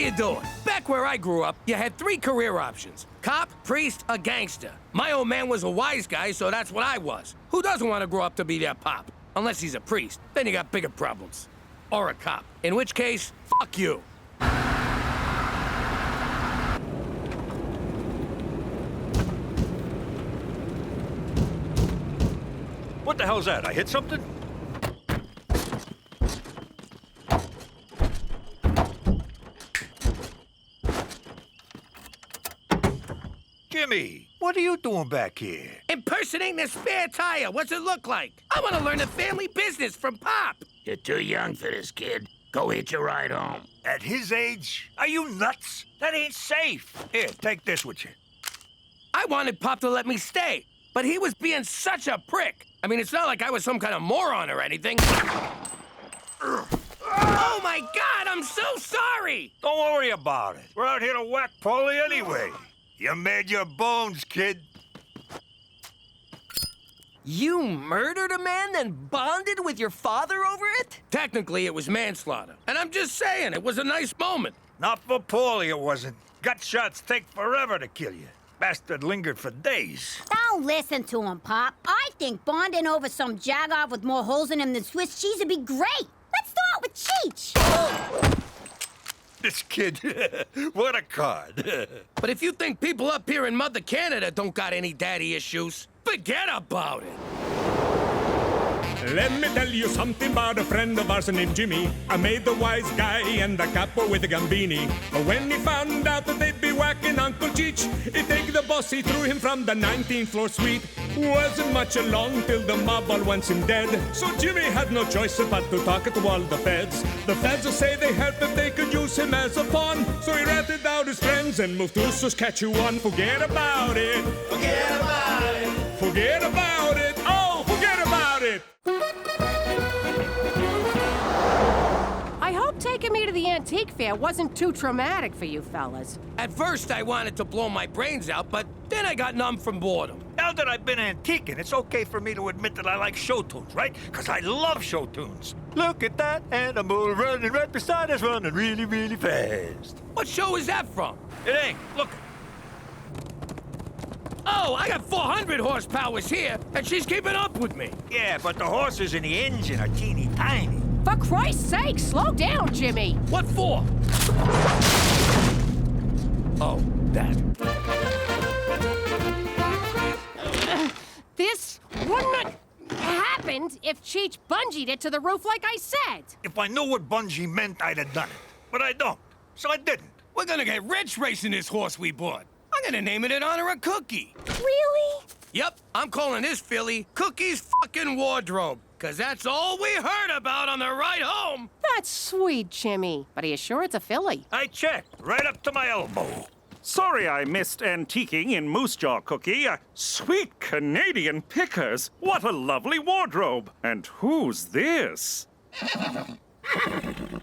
you doing? Back where I grew up, you had 3 career options. Cop, priest, or gangster. My old man was a wise guy, so that's what I was. Who doesn't want to grow up to be their pop? Unless he's a priest. Then you got bigger problems. Or a cop. In which case, fuck you. What the hell's that? I hit something? Jimmy, what are you doing back here? Impersonating a spare tire. What's it look like? I want to learn the family business from Pop. You're too young for this, kid. Go hitch a ride home. At his age? Are you nuts? That ain't safe. Here, take this with you. I wanted Pop to let me stay, but he was being such a prick. I mean, it's not like I was some kind of moron or anything. Oh, my God, I'm so sorry! Don't worry about it. We're out here to whack Paulie anyway. You made your bones, kid. You murdered a man, then bonded with your father over it? Technically, it was manslaughter. And I'm just saying, it was a nice moment. Not for Paulie, it wasn't. Gut shots take forever to kill you. Bastard lingered for days. Don't listen to him, Pop. I think bonding over some jagoff with more holes in him than Swiss cheese would be great. Let's start with Cheech. This kid, what a card. But if you think people up here in Mother Canada don't got any daddy issues, forget about it. Let me tell you something about a friend of ours named Jimmy. I made the wise guy and the capo with the gambini. But when he found out that they'd be whacking Uncle Cheech, he'd take the boss, he threw him from the 19th floor suite. Wasn't much along till the mob all wants him dead. So Jimmy had no choice but to talk to all the feds. The feds say they heard that they could use him as a pawn. So he ratted out his friends and moved to Saskatchewan. Forget about it. Forget about it. Forget about it. Oh, forget about it. I hope taking me to the antique fair wasn't too traumatic for you fellas. At first, I wanted to blow my brains out, but then I got numb from boredom. Now that I've been antiquing, it's okay for me to admit that I like show tunes, right? Because I love show tunes. Look at that animal running right beside us, running really, really fast. What show is that from? It ain't. Look. Oh, I got 400 horsepowers here, and she's keeping up with me. Yeah, but the horses in the engine are teeny tiny. For Christ's sake, slow down, Jimmy. What for? Oh, that. This wouldn't have happened if Cheech bungeed it to the roof like I said. If I knew what bungee meant, I'd have done it. But I don't, so I didn't. We're gonna get rich racing this horse we bought. I'm gonna name it in honor of Cookie. Really? Yep, I'm calling this filly Cookie's fucking wardrobe. Cause that's all we heard about on the ride home. That's sweet, Jimmy. But are you sure it's a filly? I checked, right up to my elbow. Sorry I missed antiquing in Moose Jaw, Cookie. Sweet Canadian pickers. What a lovely wardrobe. And who's this?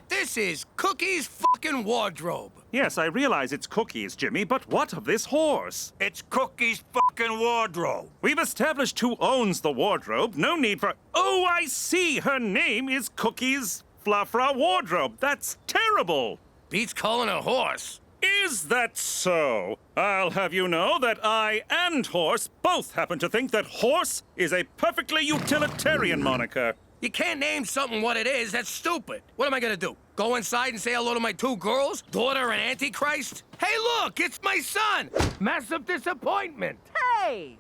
This is Cookie's fucking wardrobe. Yes, I realize it's Cookie's, Jimmy, but what of this horse? It's Cookie's fucking wardrobe. We've established who owns the wardrobe. No need for... Oh, I see. Her name is Cookie's Fluffra Wardrobe. That's terrible. Beats calling a horse. Is that so? I'll have you know that I and Horse both happen to think that Horse is a perfectly utilitarian moniker. You can't name something what it is. That's stupid. What am I gonna do? Go inside and say hello to my 2 girls? Daughter and Antichrist? Hey, look, it's my son! Massive disappointment. Hey!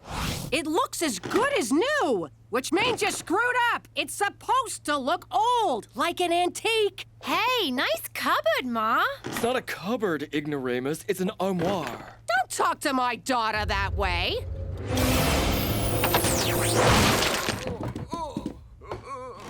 It looks as good as new, which means you screwed up. It's supposed to look old, like an antique. Hey, nice cupboard, Ma. It's not a cupboard, Ignoramus. It's an armoire. Don't talk to my daughter that way.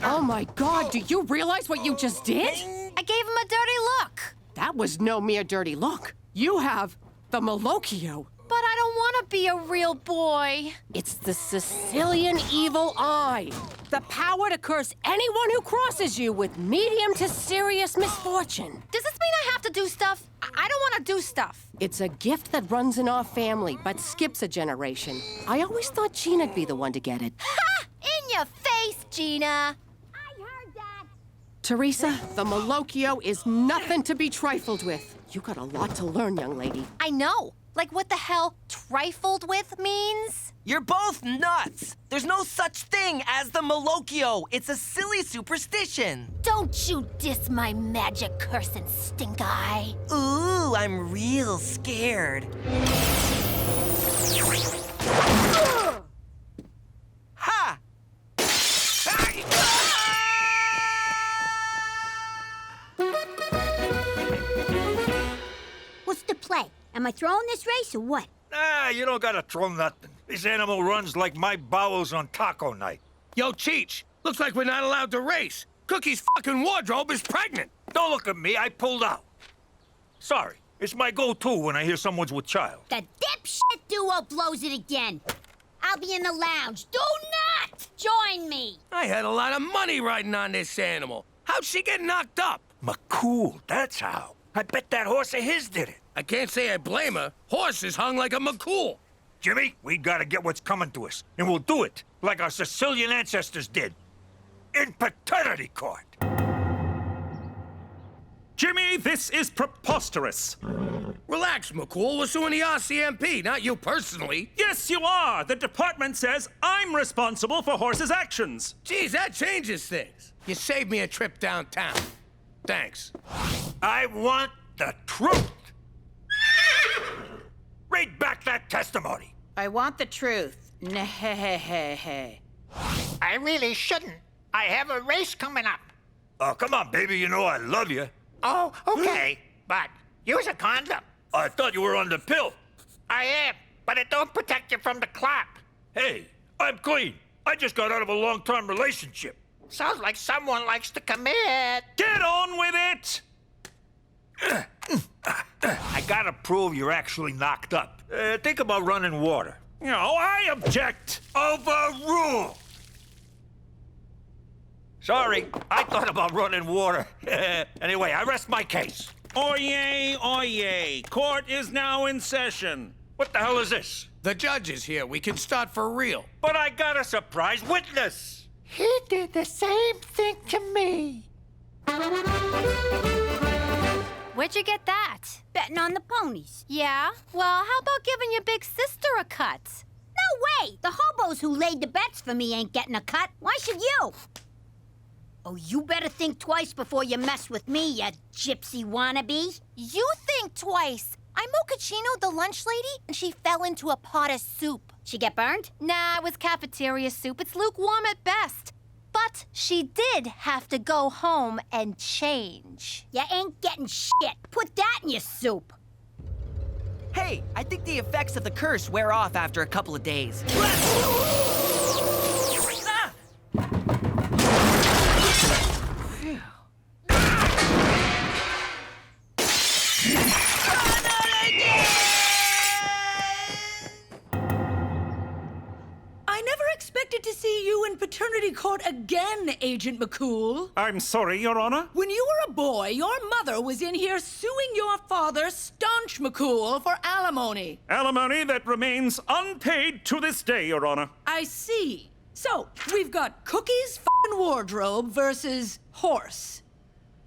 Oh, my God, do you realize what you just did? I gave him a dirty look. That was no mere dirty look. You have the Malocchio. But I don't want to be a real boy. It's the Sicilian evil eye. The power to curse anyone who crosses you with medium to serious misfortune. Does this mean I have to do stuff? I don't want to do stuff. It's a gift that runs in our family, but skips a generation. I always thought Gina'd be the one to get it. Ha! In your face, Gina. I heard that. Teresa, the Malocchio is nothing to be trifled with. You got a lot to learn, young lady. I know. Like what the hell trifled with means? You're both nuts. There's no such thing as the Malocchio. It's a silly superstition. Don't you diss my magic cursing stink eye. Ooh, I'm real scared. Ha! What's the play? Am I throwing this race or what? Nah, you don't gotta throw nothing. This animal runs like my bowels on taco night. Yo, Cheech, looks like we're not allowed to race. Cookie's fucking wardrobe is pregnant. Don't look at me, I pulled out. Sorry, it's my go-to when I hear someone's with child. The dipshit duo blows it again. I'll be in the lounge. Do not join me. I had a lot of money riding on this animal. How'd she get knocked up? McCool, that's how. I bet that horse of his did it. I can't say I blame her. Horses hung like a McCool. Jimmy, we gotta get what's coming to us, and we'll do it like our Sicilian ancestors did. In paternity court. Jimmy, this is preposterous. Relax, McCool. We're suing the RCMP, not you personally. Yes, you are. The department says I'm responsible for horses' actions. Geez, that changes things. You saved me a trip downtown. Thanks. I want the truth. Read back that testimony. I want the truth. Nah-hey-hey-hey. I really shouldn't. I have a race coming up. Oh, come on, baby. You know I love you. Oh, okay. But use a condom. I thought you were on the pill. I am, but it don't protect you from the clap. Hey, I'm clean. I just got out of a long-term relationship. Sounds like someone likes to commit. Get on with it! I gotta prove you're actually knocked up. Think about running water. No, I object. Overruled! Sorry, I thought about running water. Anyway, I rest my case. Oyez, oyez. Court is now in session. What the hell is this? The judge is here. We can start for real. But I got a surprise witness. He did the same thing to me. Where'd you get that? Betting on the ponies. Yeah? Well, how about giving your big sister a cut? No way! The hobos who laid the bets for me ain't getting a cut. Why should you? Oh, you better think twice before you mess with me, you gypsy wannabe. You think twice. I'm Mochaccino, the lunch lady, and she fell into a pot of soup. She get burned? Nah, it was cafeteria soup. It's lukewarm at best. But she did have to go home and change. You ain't getting shit. Put that in your soup. Hey, I think the effects of the curse wear off after a couple of days. Expected to see you in paternity court again, Agent McCool. I'm sorry, Your Honor. When you were a boy, your mother was in here suing your father, Staunch McCool, for alimony. Alimony that remains unpaid to this day, Your Honor. I see. So, we've got Cookie's f***ing wardrobe versus horse.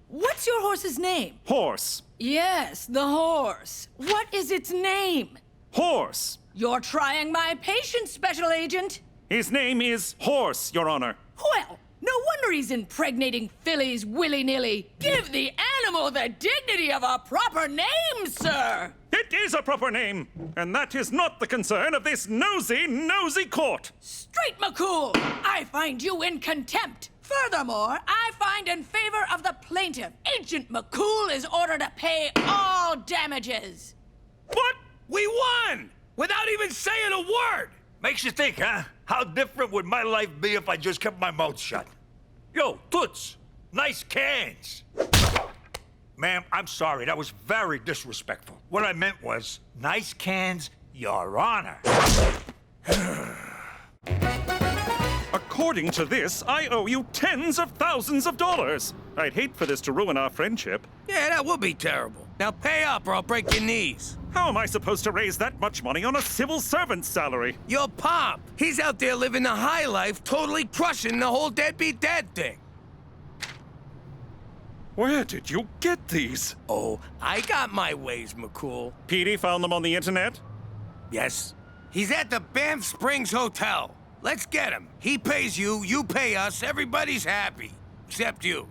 What's your horse's name? Horse. Yes, the horse. What is its name? Horse. You're trying my patience, Special Agent. His name is Horse, Your Honor. Well, no wonder he's impregnating fillies willy-nilly. Give the animal the dignity of a proper name, sir! It is a proper name, and that is not the concern of this nosy court. Straight, McCool! I find you in contempt. Furthermore, I find in favor of the plaintiff, Agent McCool is ordered to pay all damages. What? We won! Without even saying a word! Makes you think, huh? How different would my life be if I just kept my mouth shut? Yo, Toots, nice cans. Ma'am, I'm sorry, that was very disrespectful. What I meant was, nice cans, Your Honor. According to this, I owe you tens of thousands of dollars. I'd hate for this to ruin our friendship. Yeah, that would be terrible. Now pay up or I'll break your knees. How am I supposed to raise that much money on a civil servant's salary? Your pop. He's out there living the high life, totally crushing the whole deadbeat dad thing. Where did you get these? Oh, I got my ways, McCool. Petey found them on the internet? Yes. He's at the Banff Springs Hotel. Let's get him. He pays you, you pay us, everybody's happy. Except you.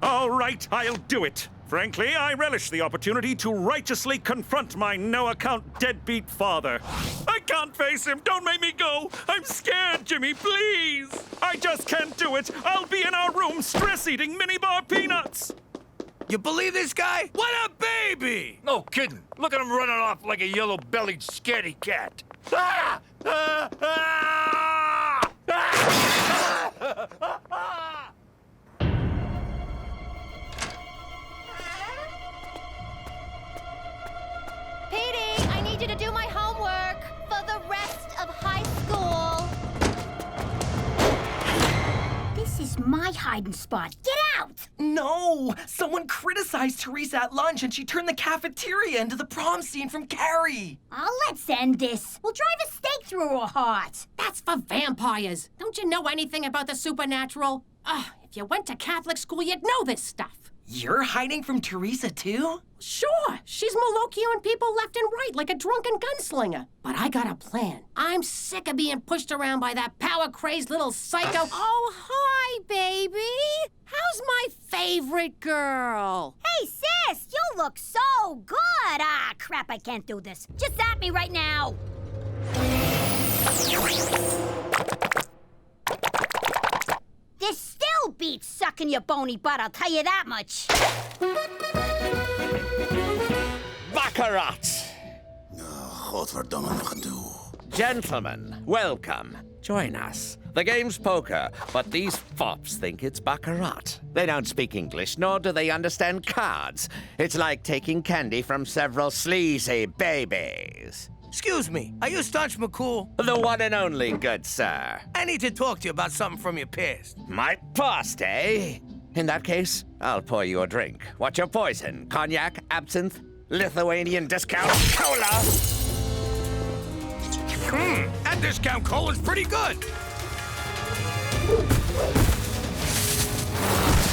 All right, I'll do it. Frankly, I relish the opportunity to righteously confront my no-account deadbeat father. I can't face him. Don't make me go. I'm scared, Jimmy, please. I just can't do it. I'll be in our room stress-eating minibar peanuts. You believe this guy? What a baby! No kidding. Look at him running off like a yellow-bellied scaredy cat. Ah! Ah! Ah! Ah! Petey, I need you to do my homework for the rest of high school. This is my hiding spot. Get out! No! Someone criticized Teresa at lunch and she turned the cafeteria into the prom scene from Carrie. Oh, let's end this. We'll drive a stake through her heart. That's for vampires. Don't you know anything about the supernatural? If you went to Catholic school, you'd know this stuff. You're hiding from Teresa, too? Sure, she's Malokioing people left and right like a drunken gunslinger. But I got a plan. I'm sick of being pushed around by that power-crazed little psycho. Oh, hi, baby. How's my favorite girl? Hey, sis, you look so good. Ah, crap, I can't do this. Just at me right now. This still beats sucking your bony butt, I'll tell you that much. Baccarat! Gentlemen, welcome. Join us. The game's poker, but these fops think it's baccarat. They don't speak English, nor do they understand cards. It's like taking candy from several sleazy babies. Excuse me, are you Staunch McCool? The one and only, good sir. I need to talk to you about something from your past. My past, eh? In that case, I'll pour you a drink. What's your poison? Cognac, absinthe, Lithuanian discount cola? That discount cola's pretty good.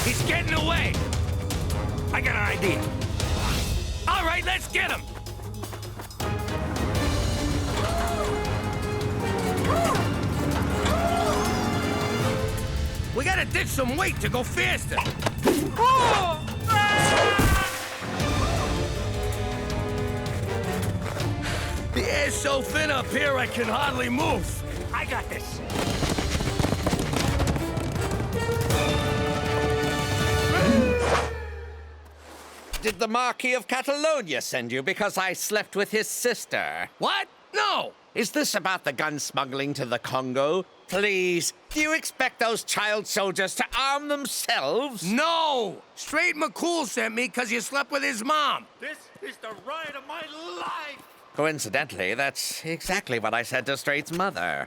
He's getting away. I got an idea. All right, let's get him. We gotta ditch some weight to go faster. The air's so thin up here, I can hardly move. I got this. Did the Marquis of Catalonia send you because I slept with his sister? What? No. Is this about the gun smuggling to the Congo? Please, do you expect those child soldiers to arm themselves? No! Straight McCool sent me because you slept with his mom. This is the ride of my life. Coincidentally, that's exactly what I said to Straight's mother.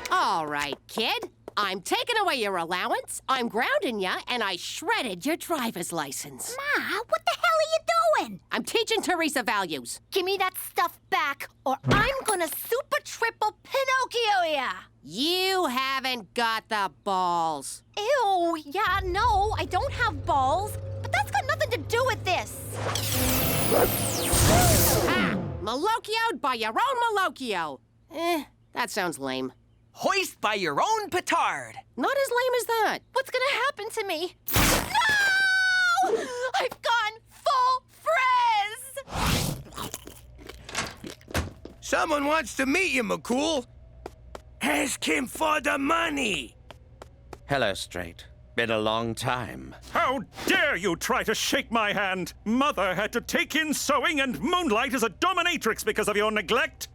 All right, kid. I'm taking away your allowance, I'm grounding ya, and I shredded your driver's license. Ma, what the hell are you doing? I'm teaching Teresa values. Give me that stuff back, or I'm gonna super triple Pinocchio ya! You haven't got the balls. Ew, yeah, no, I don't have balls. But that's got nothing to do with this. Ha! Malokioed by your own Malokio. That sounds lame. Hoist by your own petard. Not as lame as that. What's gonna happen to me? No! I've gone full frizz! Someone wants to meet you, McCool. Ask him for the money. Hello, Straight. Been a long time. How dare you try to shake my hand? Mother had to take in sewing and moonlight as a dominatrix because of your neglect.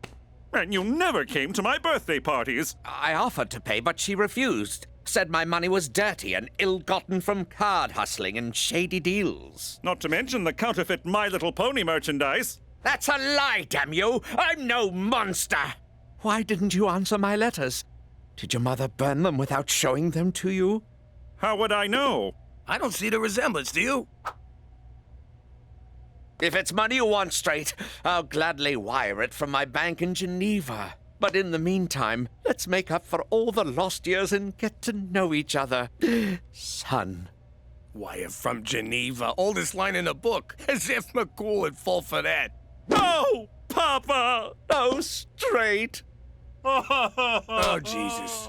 And you never came to my birthday parties. I offered to pay, but she refused. Said my money was dirty and ill-gotten from card hustling and shady deals. Not to mention the counterfeit My Little Pony merchandise. That's a lie, damn you! I'm no monster! Why didn't you answer my letters? Did your mother burn them without showing them to you? How would I know? I don't see the resemblance, do you? If it's money you want, Straight, I'll gladly wire it from my bank in Geneva. But in the meantime, let's make up for all the lost years and get to know each other. Son, Wire from Geneva, oldest line in the book. As if McCool would fall for that. Oh, Papa! Oh, straight! Oh, Jesus.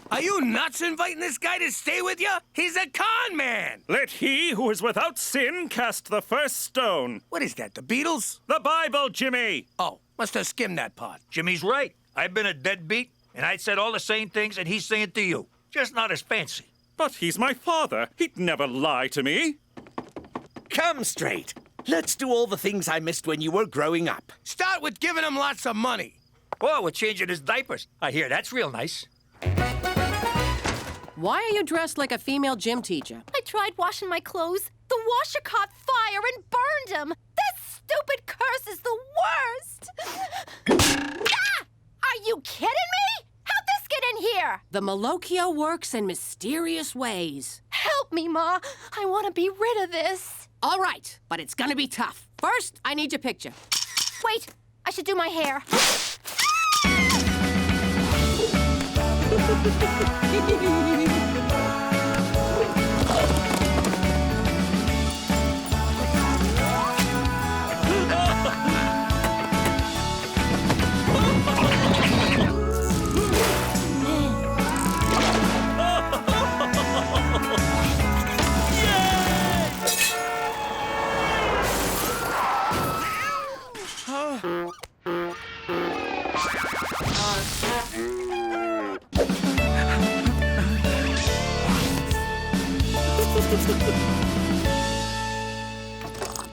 Are you nuts inviting this guy to stay with you? He's a con man! Let he who is without sin cast the first stone. What is that, the Beatles? The Bible, Jimmy! Oh, must have skimmed that part. Jimmy's right. I've been a deadbeat, and I said all the same things that he's saying to you. Just not as fancy. But he's my father. He'd never lie to me. Come straight. Let's do all the things I missed when you were growing up. Start with giving him lots of money. Oh, we're changing his diapers. I hear that's real nice. Why are you dressed like a female gym teacher? I tried washing my clothes. The washer caught fire and burned them. This stupid curse is the worst. Ah! Are you kidding me? How'd this get in here? The Malocchio works in mysterious ways. Help me, Ma. I want to be rid of this. All right, but it's gonna be tough. First, I need your picture. Wait, I should do my hair.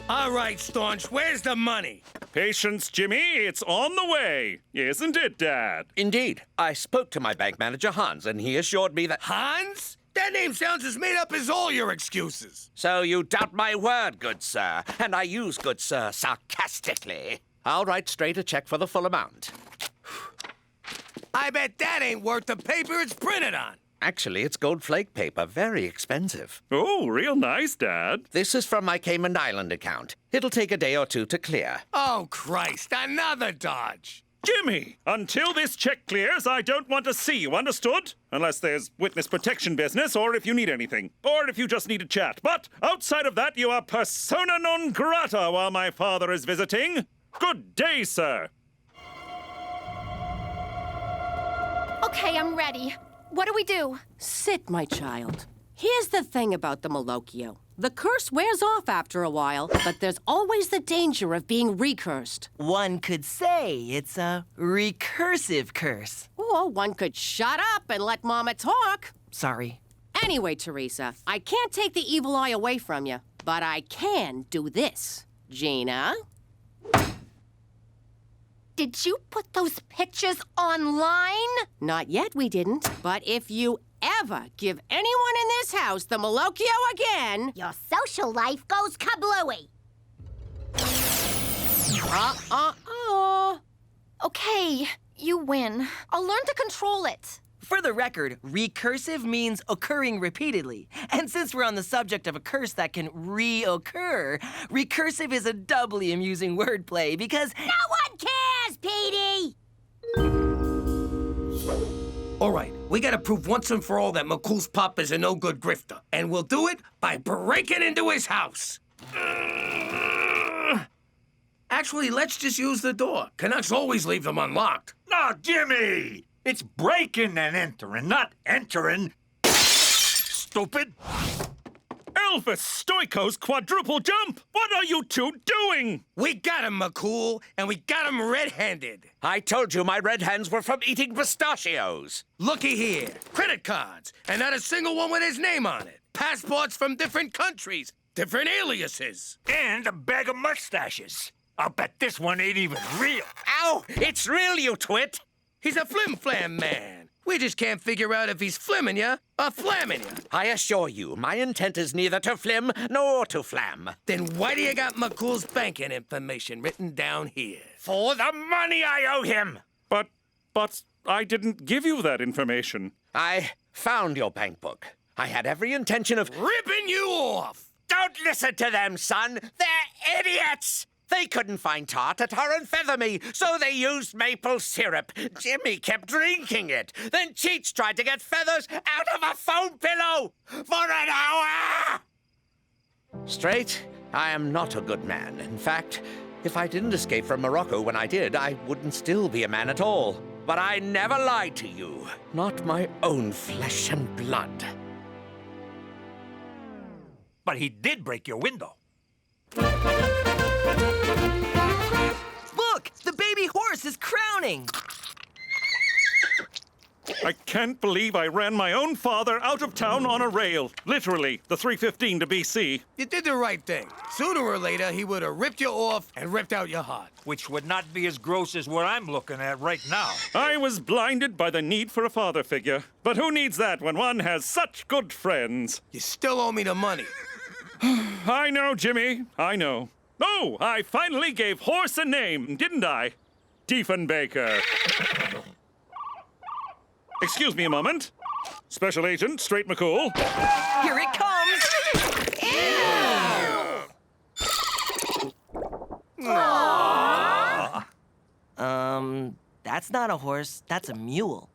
All right, Staunch, where's the money? Patience, Jimmy. It's on the way. Isn't it, Dad? Indeed. I spoke to my bank manager, Hans, and he assured me that... Hans? That name sounds as made up as all your excuses. So you doubt my word, good sir, and I use good sir sarcastically. I'll write straight a check for the full amount. I bet that ain't worth the paper it's printed on. Actually, it's gold flake paper, very expensive. Oh, real nice, Dad. This is from my Cayman Island account. It'll take a day or two to clear. Oh, Christ, another dodge. Jimmy, until this check clears, I don't want to see you, understood? Unless there's witness protection business, or if you need anything. Or if you just need a chat. But outside of that, you are persona non grata while my father is visiting. Good day, sir. Okay, I'm ready. What do we do? Sit, my child. Here's the thing about the Malocchio. The curse wears off after a while, but there's always the danger of being recursed. One could say it's a recursive curse. Or one could shut up and let Mama talk. Sorry. Anyway, Teresa, I can't take the evil eye away from you, but I can do this. Gina? Did you put those pictures online? Not yet, we didn't. But if you ever give anyone in this house the Malocchio again... Your social life goes kablooey. Okay, you win. I'll learn to control it. For the record, recursive means occurring repeatedly. And since we're on the subject of a curse that can reoccur, recursive is a doubly amusing wordplay because... No one cares, Petey! All right, we gotta prove once and for all that McCool's pop is a no-good grifter. And we'll do it by breaking into his house. Actually, let's just use the door. Canucks always leave them unlocked. No, Jimmy! It's breaking and entering, not entering. Stupid. Elvis Stoiko's quadruple jump! What are you two doing? We got him, McCool, and we got him red-handed. I told you my red hands were from eating pistachios. Looky here. Credit cards, and not a single one with his name on it. Passports from different countries, different aliases. And a bag of mustaches. I'll bet this one ain't even real. Ow! It's real, you twit! He's a flim-flam man. We just can't figure out if he's flimming ya or flamming ya. I assure you, my intent is neither to flim nor to flam. Then why do you got McCool's banking information written down here? For the money I owe him! But I didn't give you that information. I found your bank book. I had every intention of... ripping you off! Don't listen to them, son! They're idiots! They couldn't find tar to tar and feather me, so they used maple syrup. Jimmy kept drinking it. Then Cheech tried to get feathers out of a foam pillow for an hour! Straight, I am not a good man. In fact, if I didn't escape from Morocco when I did, I wouldn't still be a man at all. But I never lied to you. Not my own flesh and blood. But he did break your window. Look! The baby horse is crowning! I can't believe I ran my own father out of town on a rail. Literally, the 315 to BC. You did the right thing. Sooner or later, he would have ripped you off and ripped out your heart. Which would not be as gross as what I'm looking at right now. I was blinded by the need for a father figure. But who needs that when one has such good friends? You still owe me the money. I know, Jimmy. I know. Oh, I finally gave horse a name, didn't I? Diefenbaker. Excuse me a moment. Special Agent Straight McCool. Here it comes! That's not a horse, that's a mule.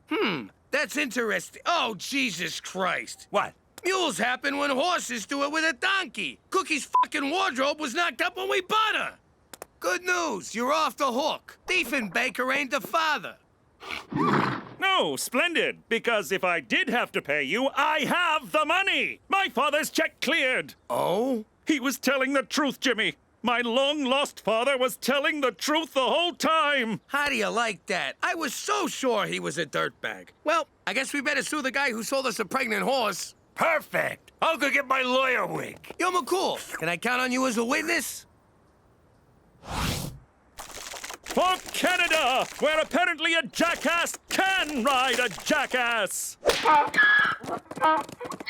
That's interesting. Oh, Jesus Christ. What? Mules happen when horses do it with a donkey. Cookie's fucking wardrobe was knocked up when we bought her. Good news, you're off the hook. Diefenbaker ain't the father. No, splendid. Because if I did have to pay you, I have the money. My father's check cleared. Oh? He was telling the truth, Jimmy. My long-lost father was telling the truth the whole time. How do you like that? I was so sure he was a dirtbag. Well, I guess we better sue the guy who sold us a pregnant horse. Perfect. I'll go get my lawyer wig. Yo, McCool, can I count on you as a witness? For Canada, where apparently a jackass can ride a jackass.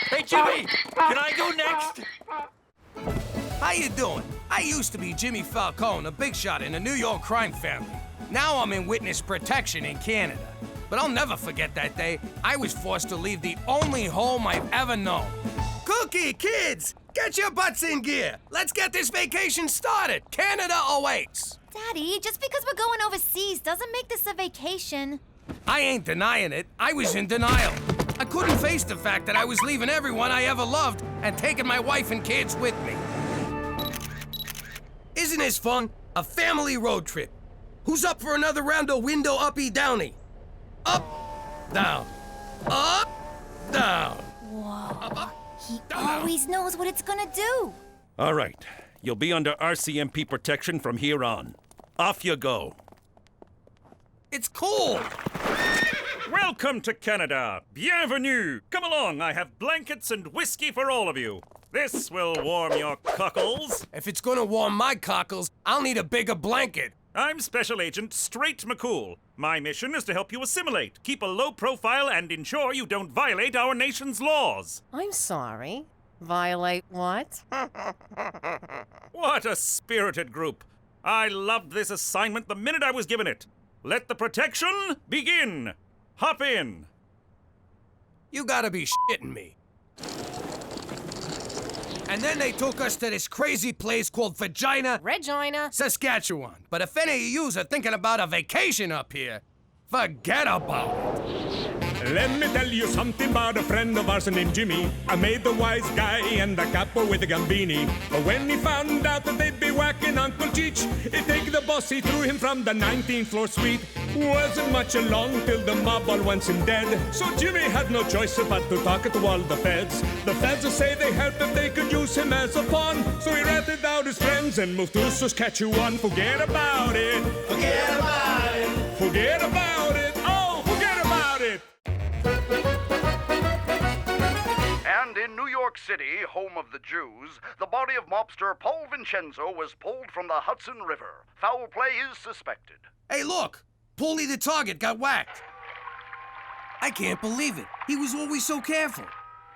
Hey, Jimmy, can I go next? How you doing? I used to be Jimmy Falcone, a big shot in the New York crime family. Now I'm in witness protection in Canada. But I'll never forget that day I was forced to leave the only home I've ever known. Cookie, kids, get your butts in gear. Let's get this vacation started. Canada awaits. Daddy, just because we're going overseas doesn't make this a vacation. I ain't denying it. I was in denial. I couldn't face the fact that I was leaving everyone I ever loved and taking my wife and kids with me. Isn't this fun? A family road trip. Who's up for another round of window uppy downy? Up, down, up, down. Whoa. Up, He down. always knows what it's gonna do. All right. You'll be under RCMP protection from here on. Off you go. It's cool. Welcome to Canada. Bienvenue. Come along. I have blankets and whiskey for all of you. This will warm your cockles. If it's gonna warm my cockles, I'll need a bigger blanket. I'm Special Agent Straight McCool. My mission is to help you assimilate, keep a low profile, and ensure you don't violate our nation's laws. I'm sorry. Violate what? What a spirited group. I loved this assignment the minute I was given it. Let the protection begin. Hop in. You gotta be shitting me. And then they took us to this crazy place called Regina. Saskatchewan. But if any of yous are thinking about a vacation up here, forget about it. Let me tell you something about a friend of ours named Jimmy. I made the wise guy and the capo with the gambini. But when he found out that they'd be whacking Uncle Cheech, he'd take the boss, he threw him from the 19th floor suite. Wasn't much along till the mob all wants him dead. So Jimmy had no choice but to talk to all the feds. The feds would say they helped if they could use him as a pawn. So he ratted out his friends and moved to Saskatchewan. Forget about it. Forget about it. Forget about it. Oh, forget about it. And in New York City, home of the Jews, the body of mobster Paul Vincenzo was pulled from the Hudson River. Foul play is suspected. Hey, look! Paulie the target got whacked. I can't believe it. He was always so careful.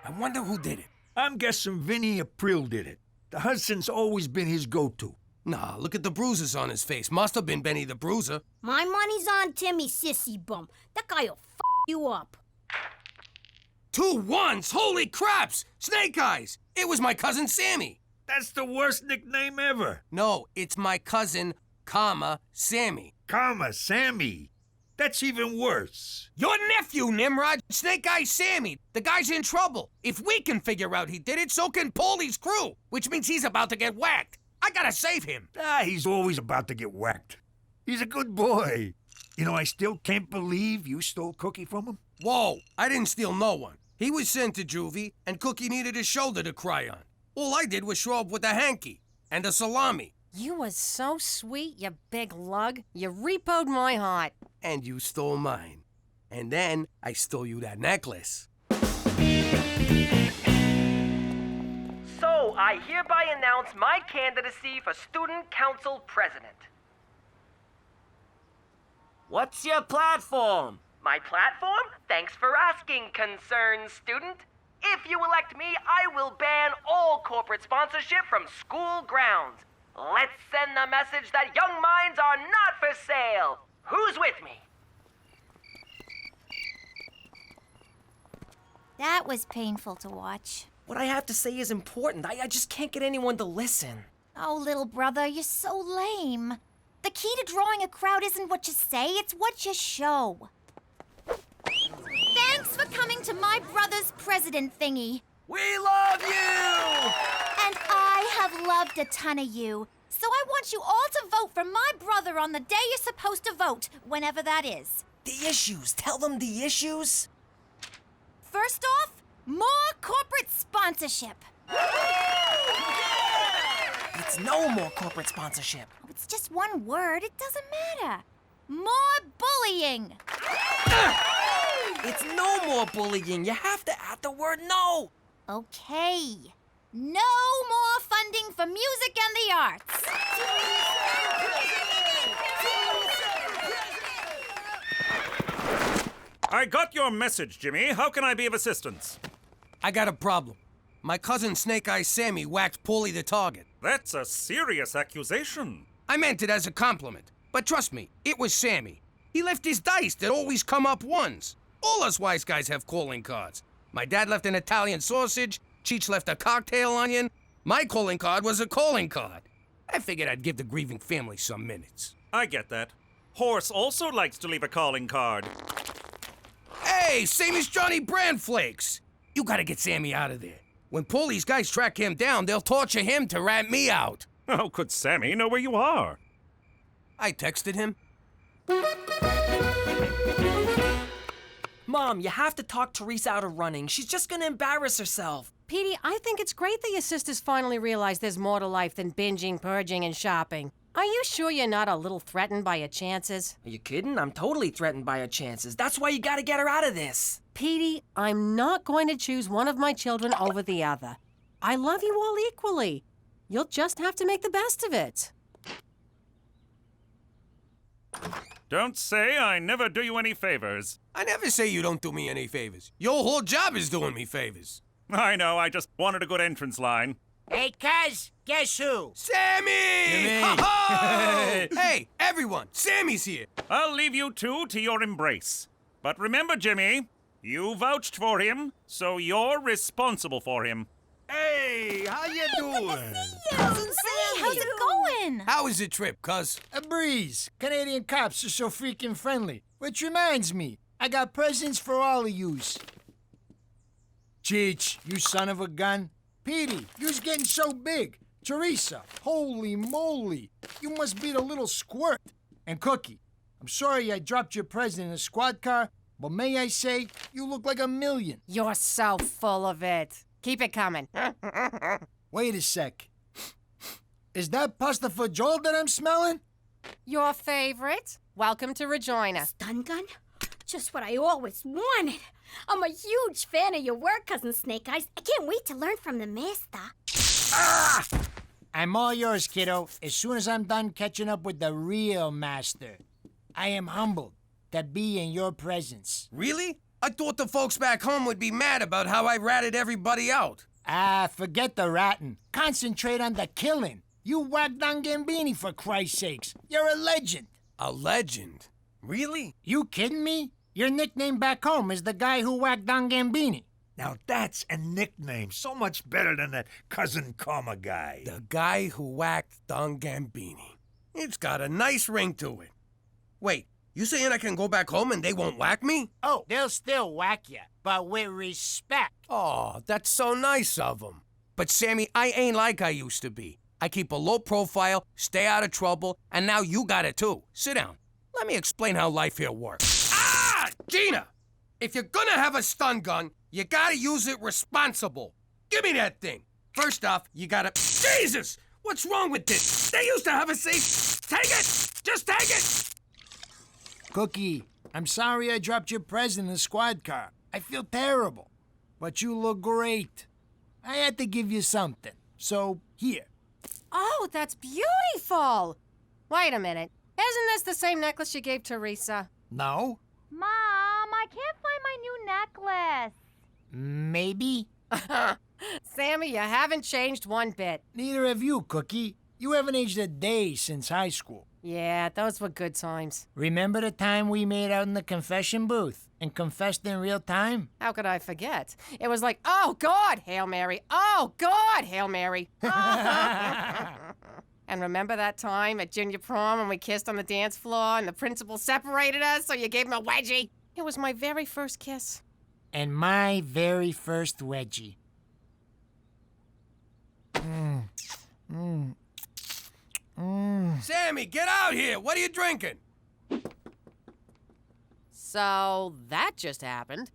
I wonder who did it. I'm guessing Vinny April did it. The Hudson's always been his go-to. Nah, look at the bruises on his face. Must have been Benny the Bruiser. My money's on Timmy, sissy bum. That guy'll you up. 2 1s! Holy craps! Snake eyes! It was my cousin Sammy. That's the worst nickname ever. No, it's my cousin, Sammy. Sammy. That's even worse. Your nephew, Nimrod, Snake Eye Sammy. The guy's in trouble. If we can figure out he did it, so can Paulie's crew, which means he's about to get whacked. I gotta save him. He's always about to get whacked. He's a good boy. You know, I still can't believe you stole Cookie from him. Whoa, I didn't steal no one. He was sent to juvie, and Cookie needed a shoulder to cry on. All I did was show up with a hanky and a salami. You was so sweet, you big lug. You repoed my heart. And you stole mine. And then I stole you that necklace. So, I hereby announce my candidacy for Student Council President. What's your platform? My platform? Thanks for asking, concerned student. If you elect me, I will ban all corporate sponsorship from school grounds. Let's send the message that young minds are not for sale. Who's with me? That was painful to watch. What I have to say is important. I just can't get anyone to listen. Oh, little brother, you're so lame. The key to drawing a crowd isn't what you say, it's what you show. Thanks for coming to my brother's president thingy. We love you! And I have loved a ton of you. So I want you all to vote for my brother on the day you're supposed to vote, whenever that is. The issues. Tell them the issues. First off, more corporate sponsorship. It's no more corporate sponsorship. It's just one word. It doesn't matter. More bullying. It's no more bullying. You have to add the word no. Okay. No more funding for music and the arts. I got your message, Jimmy. How can I be of assistance? I got a problem. My cousin Snake Eye Sammy whacked Paulie the target. That's a serious accusation. I meant it as a compliment. But trust me, it was Sammy. He left his dice that always come up ones. All us wise guys have calling cards. My dad left an Italian sausage. Cheech left a cocktail onion. My calling card was a calling card. I figured I'd give the grieving family some minutes. I get that. Horse also likes to leave a calling card. Hey, same as Johnny Brand Flakes. You gotta get Sammy out of there. When Paulie's guys track him down, they'll torture him to rat me out. How could Sammy know where you are? I texted him. Mom, you have to talk Teresa out of running. She's just gonna embarrass herself. Petey, I think it's great that your sisters finally realize there's more to life than binging, purging, and shopping. Are you sure you're not a little threatened by your chances? Are you kidding? I'm totally threatened by her chances. That's why you gotta get her out of this. Petey, I'm not going to choose one of my children over the other. I love you all equally. You'll just have to make the best of it. Don't say I never do you any favors. I never say you don't do me any favors. Your whole job is doing me favors. I know, I just wanted a good entrance line. Hey, cuz, guess who? Sammy! Ho-ho! Hey, everyone, Sammy's here. I'll leave you two to your embrace. But remember, Jimmy, you vouched for him, so you're responsible for him. Hey, how you doing? Cousin Sammy, how's it going? How was the trip, cuz? A breeze. Canadian cops are so freaking friendly. Which reminds me, I got presents for all of yous. Cheech, you son of a gun. Petey, you's getting so big. Teresa, holy moly. You must be the little squirt. And Cookie, I'm sorry I dropped your present in a squad car, but may I say, you look like a million. You're so full of it. Keep it coming. Wait a sec. Is that pasta for Joel that I'm smelling? Your favorite? Welcome to Rejoinder. Stun gun? Just what I always wanted. I'm a huge fan of your work, Cousin Snake Eyes. I can't wait to learn from the master. Ah! I'm all yours, kiddo, as soon as I'm done catching up with the real master. I am humbled to be in your presence. Really? I thought the folks back home would be mad about how I ratted everybody out. Forget the ratting. Concentrate on the killing. You whacked on Gambini, for Christ's sakes. You're a legend. A legend? Really? You kidding me? Your nickname back home is the guy who whacked Don Gambini. Now that's a nickname so much better than that Cousin Karma guy. The guy who whacked Don Gambini. It's got a nice ring to it. Wait, you saying I can go back home and they won't whack me? Oh, they'll still whack you, but with respect. Oh, that's so nice of them. But Sammy, I ain't like I used to be. I keep a low profile, stay out of trouble, and now you got it too. Sit down. Let me explain how life here works. Ah! Gina! If you're gonna have a stun gun, you gotta use it responsible. Give me that thing. First off, you gotta... Jesus! What's wrong with this? They used to have a safe... Take it! Just take it! Cookie, I'm sorry I dropped your present in the squad car. I feel terrible. But you look great. I had to give you something. So, here. Oh, that's beautiful! Wait a minute. Isn't this the same necklace you gave Teresa? No? Mom, I can't find my new necklace. Maybe? Sammy, you haven't changed one bit. Neither have you, Cookie. You haven't aged a day since high school. Yeah, those were good times. Remember the time we made out in the confession booth and confessed in real time? How could I forget? It was like, oh, God, Hail Mary. Oh, God, Hail Mary. And remember that time at junior prom when we kissed on the dance floor and the principal separated us so you gave him a wedgie? It was my very first kiss. And my very first wedgie. Sammy, get out here! What are you drinking? So that just happened.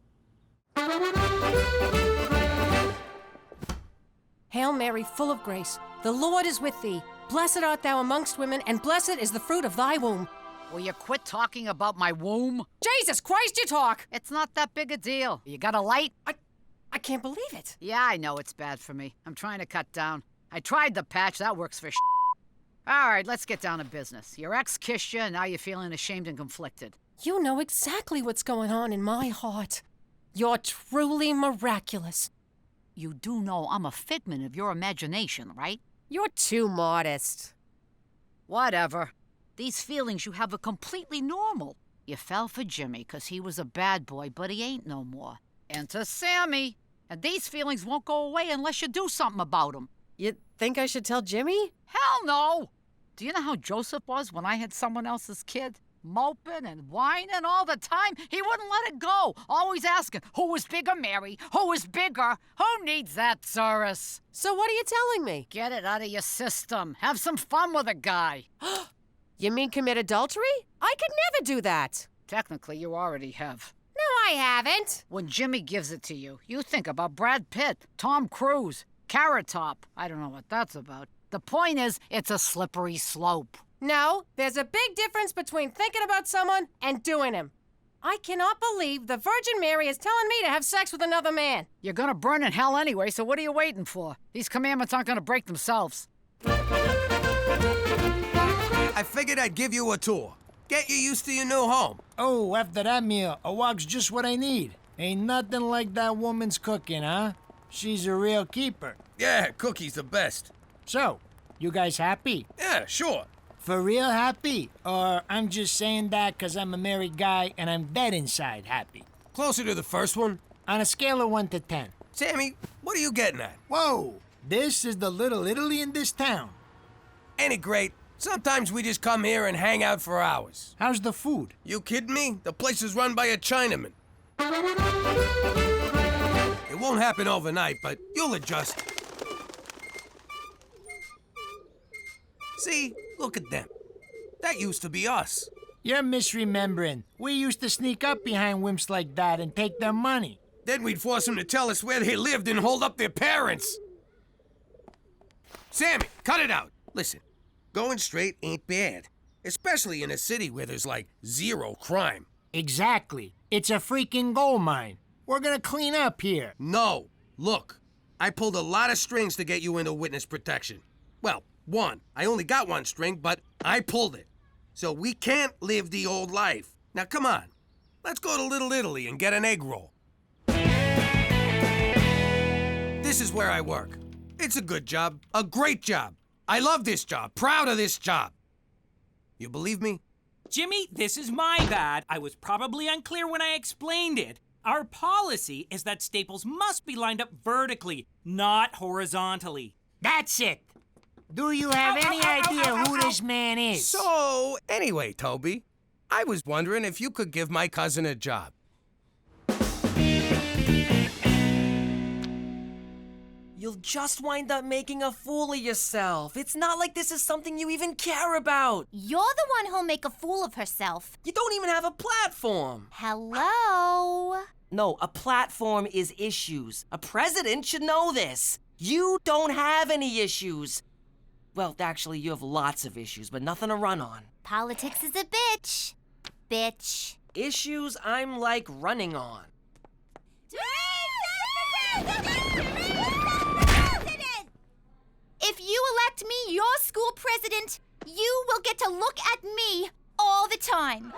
Hail Mary, full of grace, the Lord is with thee. Blessed art thou amongst women, and blessed is the fruit of thy womb. Will you quit talking about my womb? Jesus Christ, you talk! It's not that big a deal. You got a light? I can't believe it. Yeah, I know it's bad for me. I'm trying to cut down. I tried the patch. That works for All right, let's get down to business. Your ex kissed you, and now you're feeling ashamed and conflicted. You know exactly what's going on in my heart. You're truly miraculous. You do know I'm a figment of your imagination, right? You're too modest. Whatever. These feelings you have are completely normal. You fell for Jimmy because he was a bad boy, but he ain't no more. Enter Sammy. And these feelings won't go away unless you do something about them. You think I should tell Jimmy? Hell no! Do you know how Joseph was when I had someone else's kid? Moping and whining all the time. He wouldn't let it go. Always asking, who was bigger, Mary? Who was bigger? Who needs that, Cyrus? So what are you telling me? Get it out of your system. Have some fun with a guy. You mean commit adultery? I could never do that. Technically, you already have. No, I haven't. When Jimmy gives it to you, you think about Brad Pitt, Tom Cruise, Carrot Top. I don't know what that's about. The point is, it's a slippery slope. No, there's a big difference between thinking about someone and doing him. I cannot believe the Virgin Mary is telling me to have sex with another man. You're gonna burn in hell anyway, so what are you waiting for? These commandments aren't gonna break themselves. I figured I'd give you a tour. Get you used to your new home. Oh, after that meal, a walk's just what I need. Ain't nothing like that woman's cooking, huh? She's a real keeper. Yeah, Cookie's the best. So, you guys happy? Yeah, sure. For real happy? Or I'm just saying that 'cause I'm a married guy and I'm dead inside happy? Closer to the first one. On a scale of 1 to 10. Sammy, what are you getting at? Whoa! This is the little Italy in this town. Ain't it great? Sometimes we just come here and hang out for hours. How's the food? You kidding me? The place is run by a Chinaman. It won't happen overnight, but you'll adjust. See? Look at them. That used to be us. You're misremembering. We used to sneak up behind wimps like that and take their money. Then we'd force them to tell us where they lived and hold up their parents. Sammy, cut it out. Listen, going straight ain't bad. Especially in a city where there's like zero crime. Exactly. It's a freaking gold mine. We're gonna clean up here. No. Look, I pulled a lot of strings to get you into witness protection. Well, one. I only got one string, but I pulled it. So we can't live the old life. Now come on. Let's go to Little Italy and get an egg roll. This is where I work. It's a good job. A great job. I love this job. Proud of this job. You believe me? Jimmy, this is my bad. I was probably unclear when I explained it. Our policy is that staples must be lined up vertically, not horizontally. That's it. Do you have any idea who this man is? So, anyway, Toby, I was wondering if you could give my cousin a job. You'll just wind up making a fool of yourself. It's not like this is something you even care about. You're the one who'll make a fool of herself. You don't even have a platform. Hello? No, a platform is issues. A president should know this. You don't have any issues. Well, actually, you have lots of issues, but nothing to run on. Politics is a bitch. Bitch. Issues I'm like running on. If you elect me your school president, you will get to look at me all the time.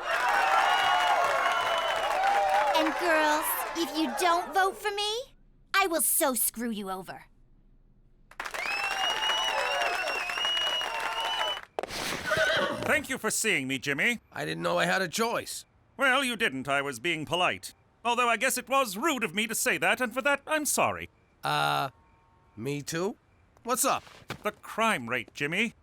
And girls, if you don't vote for me, I will so screw you over. Thank you for seeing me, Jimmy. I didn't know I had a choice. Well, you didn't. I was being polite. Although I guess it was rude of me to say that, and for that, I'm sorry. Me too? What's up? The crime rate, Jimmy.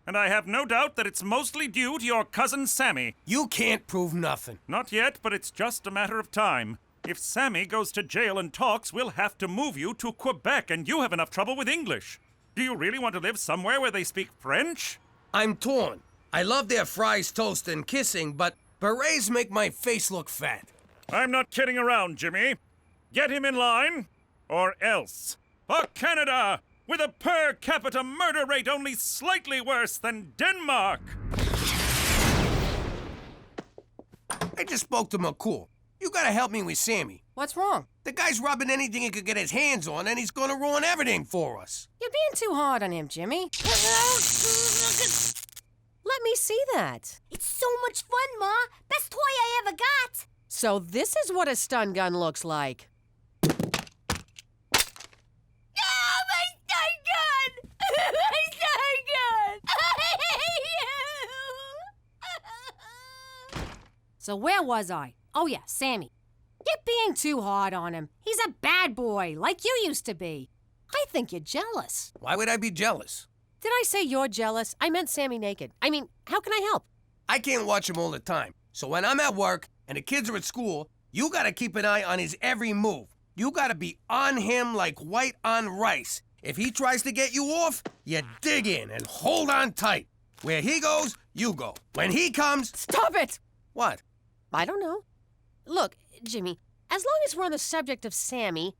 And I have no doubt that it's mostly due to your cousin Sammy. You can't prove nothing. Not yet, but it's just a matter of time. If Sammy goes to jail and talks, we'll have to move you to Quebec, and you have enough trouble with English. Do you really want to live somewhere where they speak French? I'm torn. I love their fries, toast, and kissing, but berets make my face look fat. I'm not kidding around, Jimmy. Get him in line, or else. For Canada, with a per capita murder rate only slightly worse than Denmark. I just spoke to McCool. You gotta help me with Sammy. What's wrong? The guy's rubbing anything he could get his hands on, and he's gonna ruin everything for us. You're being too hard on him, Jimmy. Let me see that. It's so much fun, Ma. Best toy I ever got. So this is what a stun gun looks like. So where was I? Oh yeah, Sammy. You're being too hard on him. He's a bad boy, like you used to be. I think you're jealous. Why would I be jealous? Did I say you're jealous? I meant Sammy naked. I mean, how can I help? I can't watch him all the time. So when I'm at work and the kids are at school, you gotta keep an eye on his every move. You gotta be on him like white on rice. If he tries to get you off, you dig in and hold on tight. Where he goes, you go. When he comes... Stop it! What? I don't know. Look, Jimmy, as long as we're on the subject of Sammy,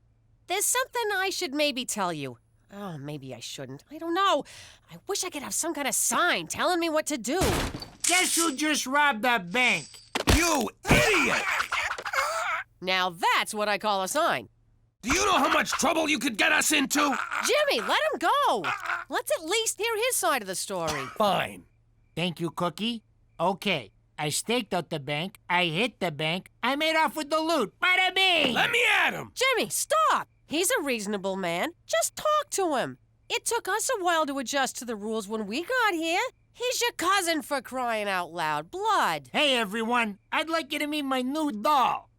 there's something I should maybe tell you. Oh, maybe I shouldn't. I don't know. I wish I could have some kind of sign telling me what to do. Guess who just robbed a bank? You idiot! Now that's what I call a sign. Do you know how much trouble you could get us into? Jimmy, let him go. Let's at least hear his side of the story. Fine. Thank you, Cookie. Okay, I staked out the bank, I hit the bank, I made off with the loot. Bada bing! Let me at him! Jimmy, stop! He's a reasonable man. Just talk to him. It took us a while to adjust to the rules when we got here. He's your cousin, for crying out loud. Blood. Hey, everyone. I'd like you to meet my new doll.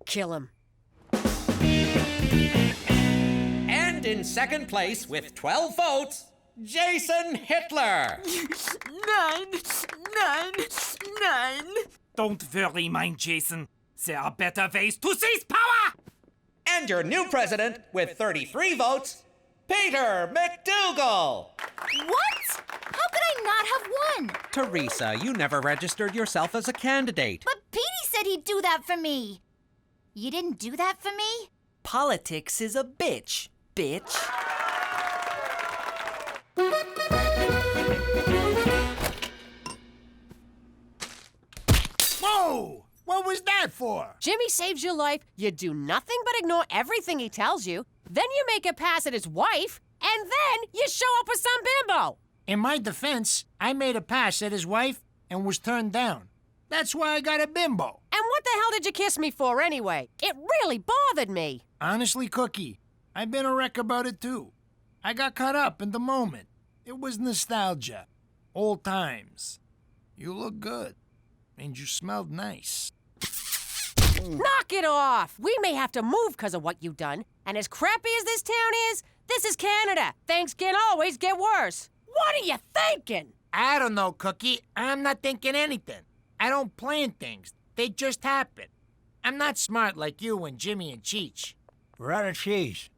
Kill him. And in second place with 12 votes, Jason Hitler. 9. Don't worry, mein Jason. There are better ways to seize power! And your new president with 33 votes, Peter McDougal. What? How could I not have won? Teresa, you never registered yourself as a candidate. But Petey said he'd do that for me. You didn't do that for me? Politics is a bitch, bitch. Whoa! What was that for? Jimmy saves your life, you do nothing but ignore everything he tells you, then you make a pass at his wife, and then you show up with some bimbo. In my defense, I made a pass at his wife and was turned down. That's why I got a bimbo. And what the hell did you kiss me for anyway? It really bothered me. Honestly, Cookie, I've been a wreck about it too. I got caught up in the moment. It was nostalgia. Old times. You look good. And you smelled nice. Knock it off! We may have to move because of what you've done. And as crappy as this town is, this is Canada. Things can always get worse. What are you thinking? I don't know, Cookie. I'm not thinking anything. I don't plan things. They just happen. I'm not smart like you and Jimmy and Cheech. We're out of cheese.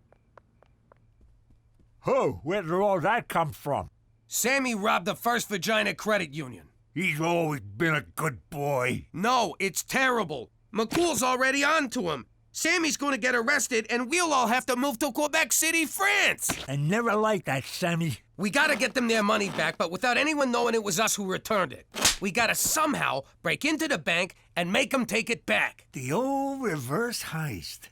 Oh, where did all that come from? Sammy robbed the First Vagina Credit Union. He's always been a good boy. No, it's terrible. McCool's already on to him. Sammy's going to get arrested, and we'll all have to move to Quebec City, France. I never liked that, Sammy. We gotta get them their money back, but without anyone knowing it was us who returned it. We gotta somehow break into the bank and make them take it back. The old reverse heist.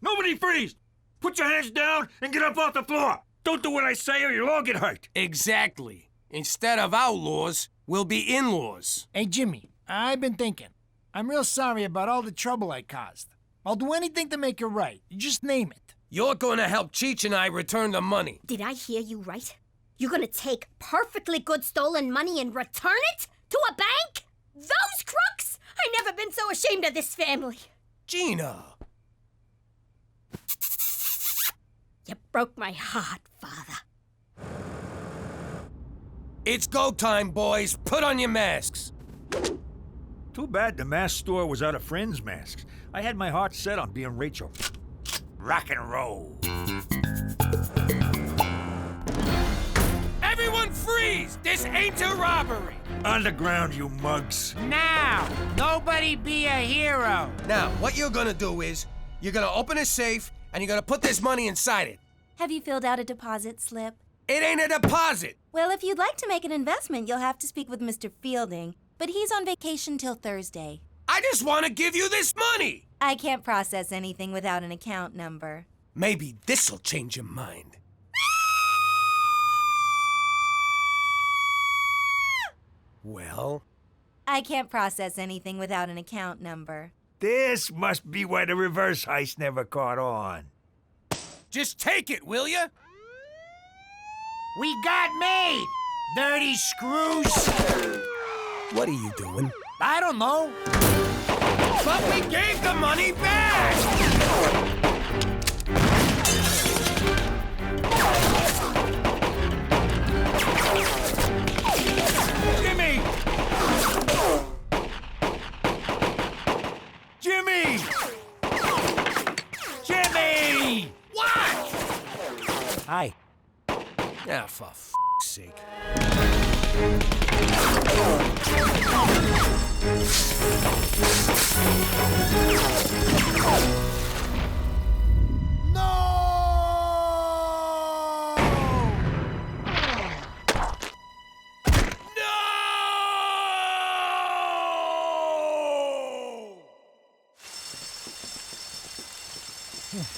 Nobody freeze! Put your hands down and get up off the floor! Don't do what I say or you'll all get hurt. Exactly. Instead of outlaws, we'll be in-laws. Hey, Jimmy, I've been thinking. I'm real sorry about all the trouble I caused. I'll do anything to make it right. You just name it. You're gonna help Cheech and I return the money. Did I hear you right? You're gonna take perfectly good stolen money and return it to a bank? Those crooks! I've never been so ashamed of this family. Gina. You broke my heart, Father. It's go time, boys. Put on your masks. Too bad the mask store was out of friends' masks. I had my heart set on being Rachel. Rock and roll. Everyone freeze! This ain't a robbery! Underground, you mugs. Now, nobody be a hero. Now, what you're gonna do is, you're gonna open a safe, and you're gonna put this money inside it. Have you filled out a deposit slip? It ain't a deposit! Well, if you'd like to make an investment, you'll have to speak with Mr. Fielding, but he's on vacation till Thursday. I just want to give you this money! I can't process anything without an account number. Maybe this'll change your mind. Well? I can't process anything without an account number. This must be why the reverse heist never caught on. Just take it, will ya? We got made! Dirty screws! What are you doing? I don't know. But we gave the money back! Jimmy! Jimmy! Jimmy! What? Hi. Ah, for f***'s sake.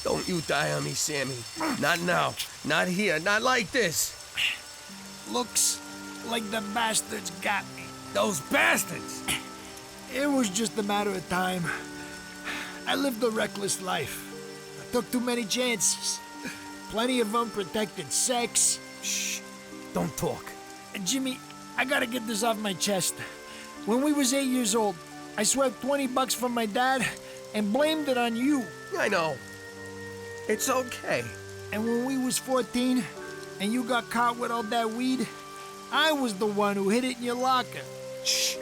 Don't you die on me, Sammy. Not now. Not here. Not like this. Looks like the bastards got me. Those bastards! It was just a matter of time. I lived a reckless life. I took too many chances. Plenty of unprotected sex. Shh. Don't talk. And Jimmy, I gotta get this off my chest. When we was 8 years old, I swept $20 from my dad and blamed it on you. I know. It's okay. And when we was 14 and you got caught with all that weed, I was the one who hid it in your locker. Shh.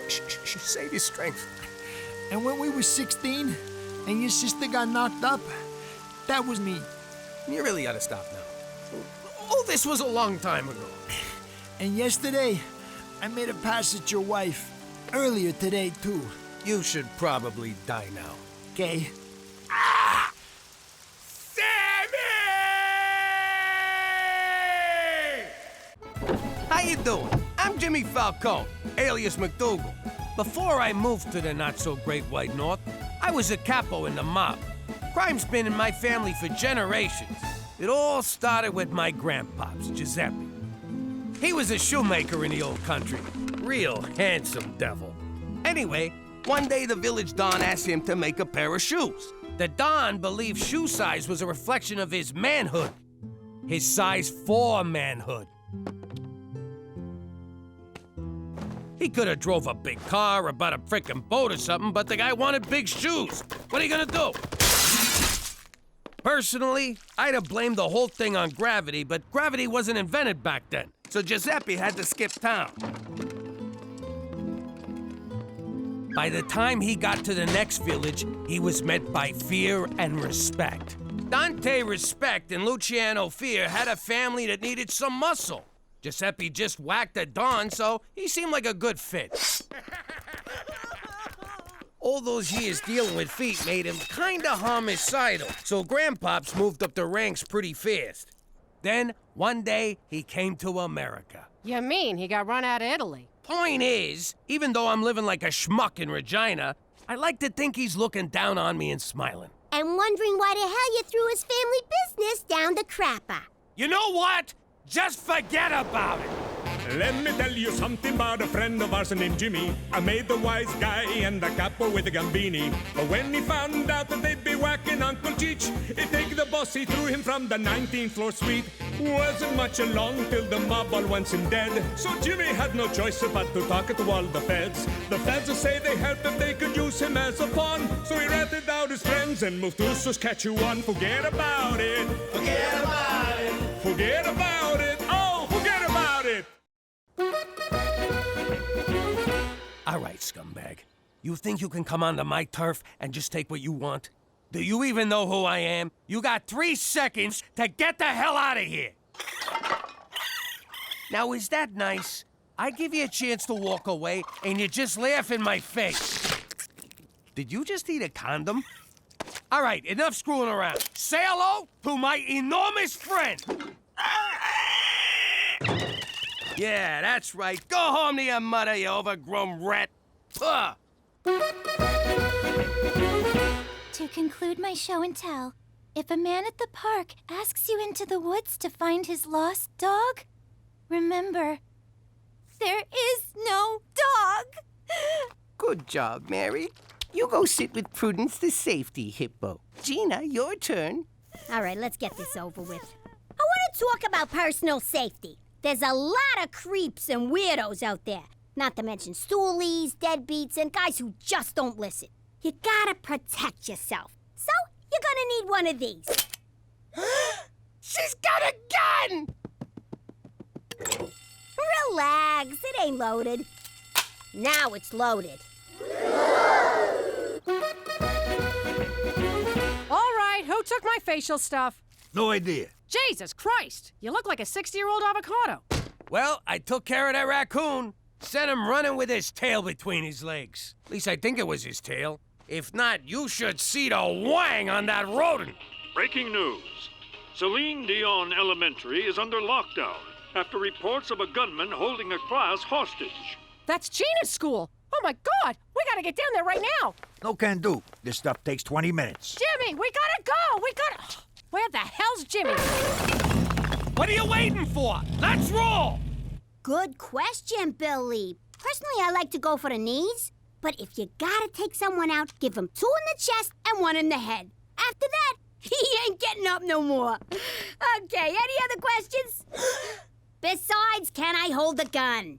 Save your strength. And when we was 16 and your sister got knocked up, that was me. You really gotta stop now. All this was a long time ago. And yesterday, I made a pass at your wife. Earlier today, too. You should probably die now. Okay. How you doing? I'm Jimmy Falcone, alias McDougal. Before I moved to the not-so-great White North, I was a capo in the mob. Crime's been in my family for generations. It all started with my grandpops, Giuseppe. He was a shoemaker in the old country. Real handsome devil. Anyway, one day the village don asked him to make a pair of shoes. The don believed shoe size was a reflection of his manhood. His size 4 manhood. He could have drove a big car or bought a frickin' boat or something, but the guy wanted big shoes. What are you gonna do? Personally, I'd have blamed the whole thing on gravity, but gravity wasn't invented back then, so Giuseppe had to skip town. By the time he got to the next village, he was met by fear and respect. Dante Respect and Luciano Fear had a family that needed some muscle. Giuseppe just whacked a Don, so he seemed like a good fit. All those years dealing with feet made him kinda homicidal, so Grandpops moved up the ranks pretty fast. Then, one day, he came to America. You mean he got run out of Italy? Point is, even though I'm living like a schmuck in Regina, I like to think he's looking down on me and smiling. And wondering why the hell you threw his family business down the crapper. You know what? Just forget about it. Let me tell you something about a friend of ours named Jimmy. I made the wise guy and the capo with the gambini. But when he found out that they'd be whacking Uncle Cheech, he take the boss, he threw him from the 19th floor suite. Wasn't much along till the mob all wants him dead. So Jimmy had no choice but to talk to all the feds. The feds will say they helped if they could use him as a pawn. So he ratted out his friends and moved to Saskatchewan. Forget about it. Forget about it. Forget about it. Oh, forget about it. All right, scumbag. You think you can come onto my turf and just take what you want? Do you even know who I am? You got 3 seconds to get the hell out of here. Now, is that nice? I give you a chance to walk away, and you just laugh in my face. Did you just eat a condom? All right, enough screwing around. Say hello to my enormous friend. Yeah, that's right. Go home to your mother, you overgrown rat. Ugh. To conclude my show and tell, if a man at the park asks you into the woods to find his lost dog, remember, there is no dog. Good job, Mary. You go sit with Prudence, the safety hippo. Gina, your turn. All right, let's get this over with. I want to talk about personal safety. There's a lot of creeps and weirdos out there. Not to mention stoolies, deadbeats, and guys who just don't listen. You gotta protect yourself. So, you're gonna need one of these. She's got a gun! Relax, it ain't loaded. Now it's loaded. All right, who took my facial stuff? No idea. Jesus Christ, you look like a 60-year-old avocado. Well, I took care of that raccoon. Sent him running with his tail between his legs. At least I think it was his tail. If not, you should see the wang on that rodent. Breaking news. Celine Dion Elementary is under lockdown after reports of a gunman holding a class hostage. That's Gina's school. Oh my God, we gotta get down there right now. No can do. This stuff takes 20 minutes. Jimmy, we gotta go. Where the hell's Jimmy? What are you waiting for? Let's roll! Good question, Billy. Personally, I like to go for the knees. But if you gotta take someone out, give him 2 in the chest and 1 in the head. After that, he ain't getting up no more. Okay, any other questions? Besides, can I hold the gun?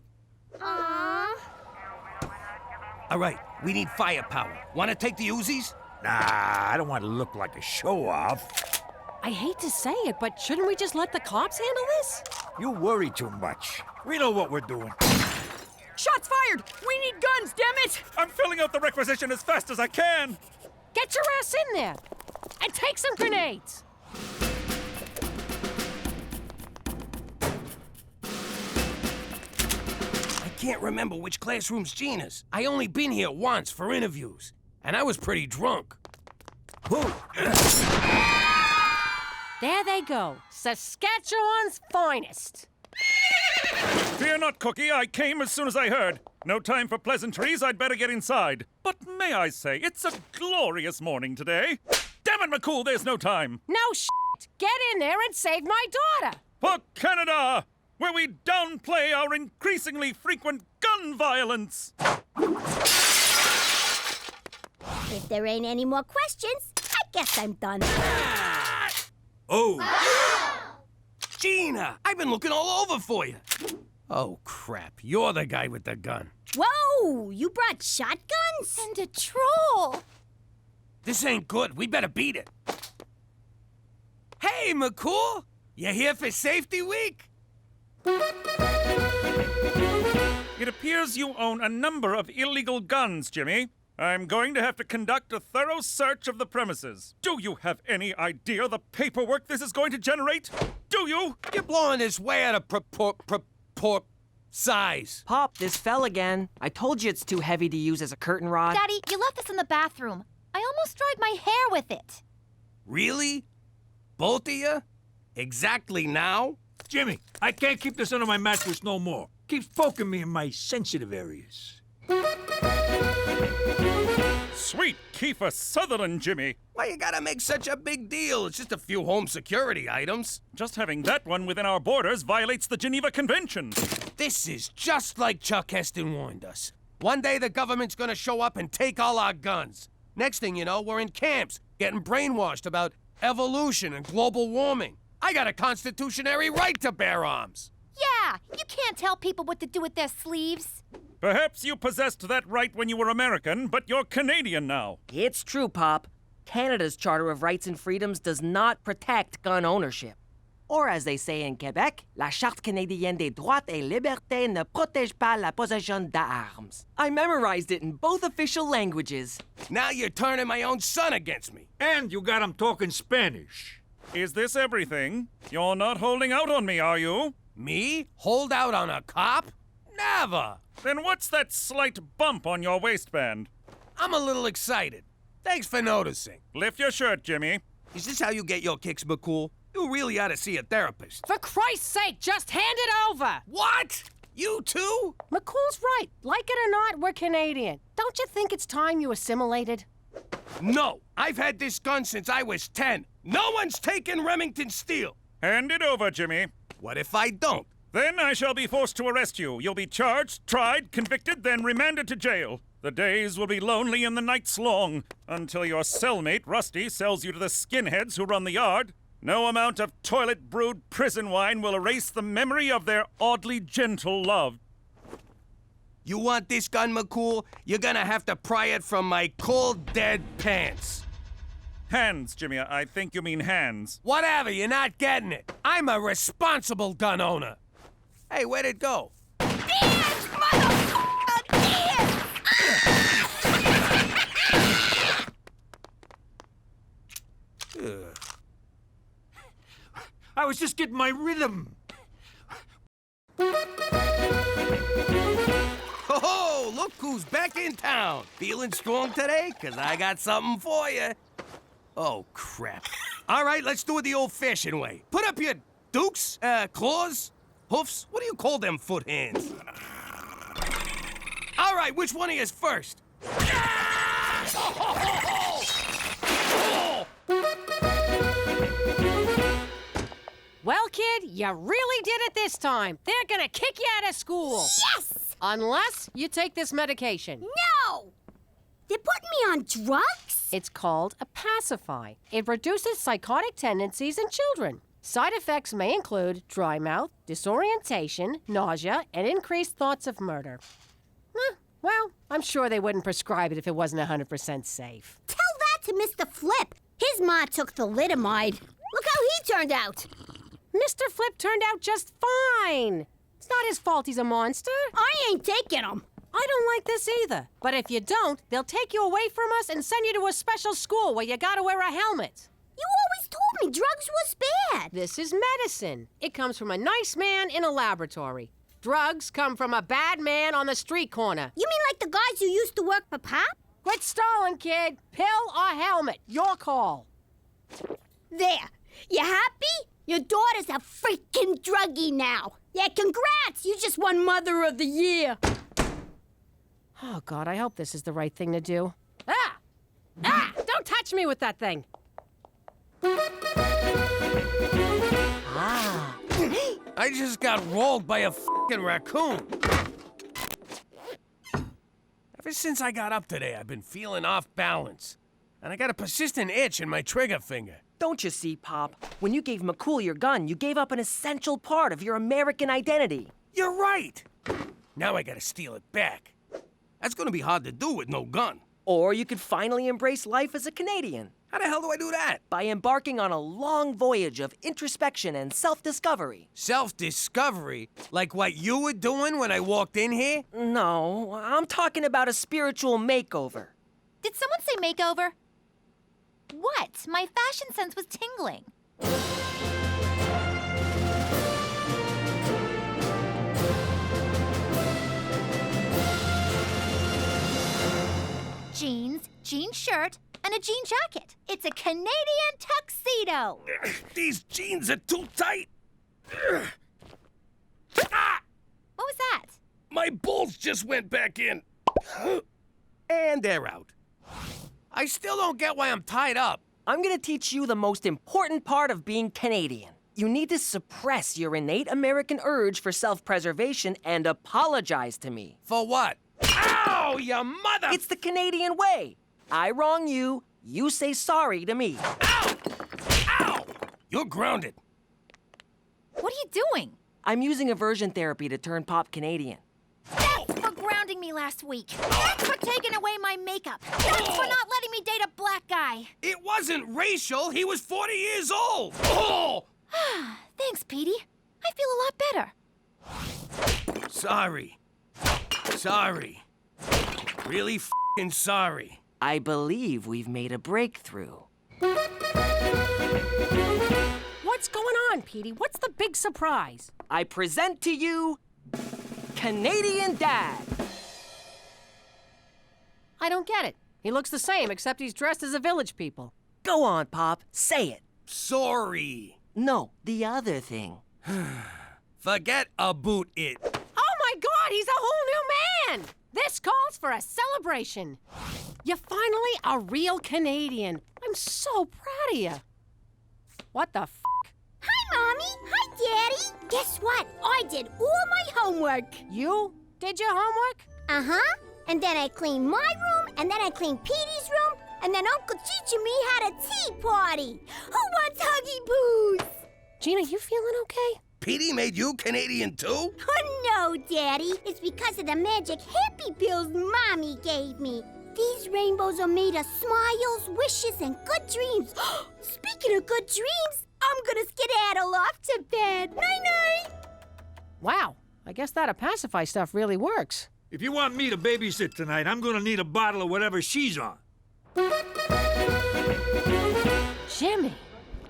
Aww. All right, we need firepower. Want to take the Uzis? Nah, I don't want to look like a show-off. I hate to say it, but shouldn't we just let the cops handle this? You worry too much. We know what we're doing. Shots fired! We need guns, damn it! I'm filling out the requisition as fast as I can. Get your ass in there! And take some grenades! I can't remember which classroom's Gina's. I only been here once for interviews, and I was pretty drunk. Whoa. There they go. Saskatchewan's finest. Fear not, Cookie. I came as soon as I heard. No time for pleasantries. I'd better get inside. But may I say, it's a glorious morning today. Damn it, McCool, there's no time. No shit. Get in there and save my daughter. For Canada, where we downplay our increasingly frequent gun violence. If there ain't any more questions, I guess I'm done. Oh! Gina, I've been looking all over for you. Oh, crap. You're the guy with the gun. Whoa! You brought shotguns? And a troll. This ain't good. We better beat it. Hey, McCool! You here for Safety Week? It appears you own a number of illegal guns, Jimmy. I'm going to have to conduct a thorough search of the premises. Do you have any idea the paperwork this is going to generate? Do you? You're blowing this way out of size. Pop, this fell again. I told you it's too heavy to use as a curtain rod. Daddy, you left this in the bathroom. I almost dried my hair with it. Really? Both of you? Exactly now? Jimmy, I can't keep this under my mattress no more. Keeps poking me in my sensitive areas. Sweet Kiefer Sutherland, Jimmy. Why you gotta make such a big deal? It's just a few home security items. Just having that one within our borders violates the Geneva Convention. This is just like Chuck Heston warned us. One day the government's gonna show up and take all our guns. Next thing you know, we're in camps, getting brainwashed about evolution and global warming. I got a constitutionary right to bear arms. Yeah, you can't tell people what to do with their sleeves. Perhaps you possessed that right when you were American, but you're Canadian now. It's true, Pop. Canada's Charter of Rights and Freedoms does not protect gun ownership. Or as they say in Quebec, la Charte canadienne des droits et libertés ne protège pas la possession d'armes. I memorized it in both official languages. Now you're turning my own son against me. And you got him talking Spanish. Is this everything? You're not holding out on me, are you? Me? Hold out on a cop? Never! Then what's that slight bump on your waistband? I'm a little excited. Thanks for noticing. Lift your shirt, Jimmy. Is this how you get your kicks, McCool? You really ought to see a therapist. For Christ's sake, just hand it over! What? You too? McCool's right. Like it or not, we're Canadian. Don't you think it's time you assimilated? No, I've had this gun since I was 10. No one's taken Remington Steel. Hand it over, Jimmy. What if I don't? Then I shall be forced to arrest you. You'll be charged, tried, convicted, then remanded to jail. The days will be lonely and the nights long, until your cellmate, Rusty, sells you to the skinheads who run the yard. No amount of toilet-brewed prison wine will erase the memory of their oddly gentle love. You want this gun, McCool? You're gonna have to pry it from my cold, dead pants. Hands, Jimmy. I think you mean hands. Whatever, you're not getting it. I'm a responsible gun owner. Hey, where'd it go? Dance, motherfucker! Dance! I was just getting my rhythm. Ho-ho! Look who's back in town. Feeling strong today? 'Cause I got something for you. Oh, crap. All right, let's do it the old-fashioned way. Put up your dukes, claws, hoofs. What do you call them foot hands? All right, which one of you's first? Well, kid, you really did it this time. They're gonna kick you out of school. Yes! Unless you take this medication. No! They're putting me on drugs? It's called a pacifier. It reduces psychotic tendencies in children. Side effects may include dry mouth, disorientation, nausea, and increased thoughts of murder. Well, I'm sure they wouldn't prescribe it if it wasn't 100% safe. Tell that to Mr. Flip. His ma took thalidomide. Look how he turned out. Mr. Flip turned out just fine. It's not his fault he's a monster. I ain't taking him. I don't like this either. But if you don't, they'll take you away from us and send you to a special school where you gotta wear a helmet. You always told me drugs was bad. This is medicine. It comes from a nice man in a laboratory. Drugs come from a bad man on the street corner. You mean like the guys who used to work for Pop? Quit stalling, kid. Pill or helmet. Your call. There. You happy? Your daughter's a freaking druggie now. Yeah, congrats. You just won Mother of the Year. Oh, God, I hope this is the right thing to do. Ah! Don't touch me with that thing. Ah. I just got rolled by a f***ing raccoon. Ever since I got up today, I've been feeling off balance. And I got a persistent itch in my trigger finger. Don't you see, Pop? When you gave McCool your gun, you gave up an essential part of your American identity. You're right. Now I gotta steal it back. That's gonna be hard to do with no gun. Or you could finally embrace life as a Canadian. How the hell do I do that? By embarking on a long voyage of introspection and self-discovery. Self-discovery? Like what you were doing when I walked in here? No, I'm talking about a spiritual makeover. Did someone say makeover? What? My fashion sense was tingling. Jeans, jean shirt, and a jean jacket. It's a Canadian tuxedo. These jeans are too tight. What was that? My balls just went back in. And they're out. I still don't get why I'm tied up. I'm gonna teach you the most important part of being Canadian. You need to suppress your innate American urge for self-preservation and apologize to me. For what? Ow, you mother! It's the Canadian way. I wrong you, you say sorry to me. Ow! Ow! You're grounded. What are you doing? I'm using aversion therapy to turn Pop Canadian. Thanks for grounding me last week. Thanks for taking away my makeup. Thanks for not letting me date a black guy. It wasn't racial. He was 40 years old. Oh! Thanks, Petey. I feel a lot better. Sorry. Sorry. Really f***ing sorry. I believe we've made a breakthrough. What's going on, Petey? What's the big surprise? I present to you Canadian Dad. I don't get it. He looks the same, except he's dressed as a village people. Go on, Pop. Say it. Sorry. No, the other thing. Forget about it. Oh my God, he's a whole new man! This calls for a celebration. You're finally a real Canadian. I'm so proud of you. What the f***? Hi, Mommy. Hi, Daddy. Guess what? I did all my homework. You did your homework? Uh-huh. And then I cleaned my room, and then I cleaned Petey's room, and then Uncle Cheech and me had a tea party. Who wants Huggy Boos? Gina, you feeling okay? Petey made you Canadian too? Oh, no, Daddy. It's because of the magic happy pills Mommy gave me. These rainbows are made of smiles, wishes, and good dreams. Speaking of good dreams, I'm gonna skedaddle off to bed. Night-night. Wow, I guess that pacify stuff really works. If you want me to babysit tonight, I'm gonna need a bottle of whatever she's on. Jimmy,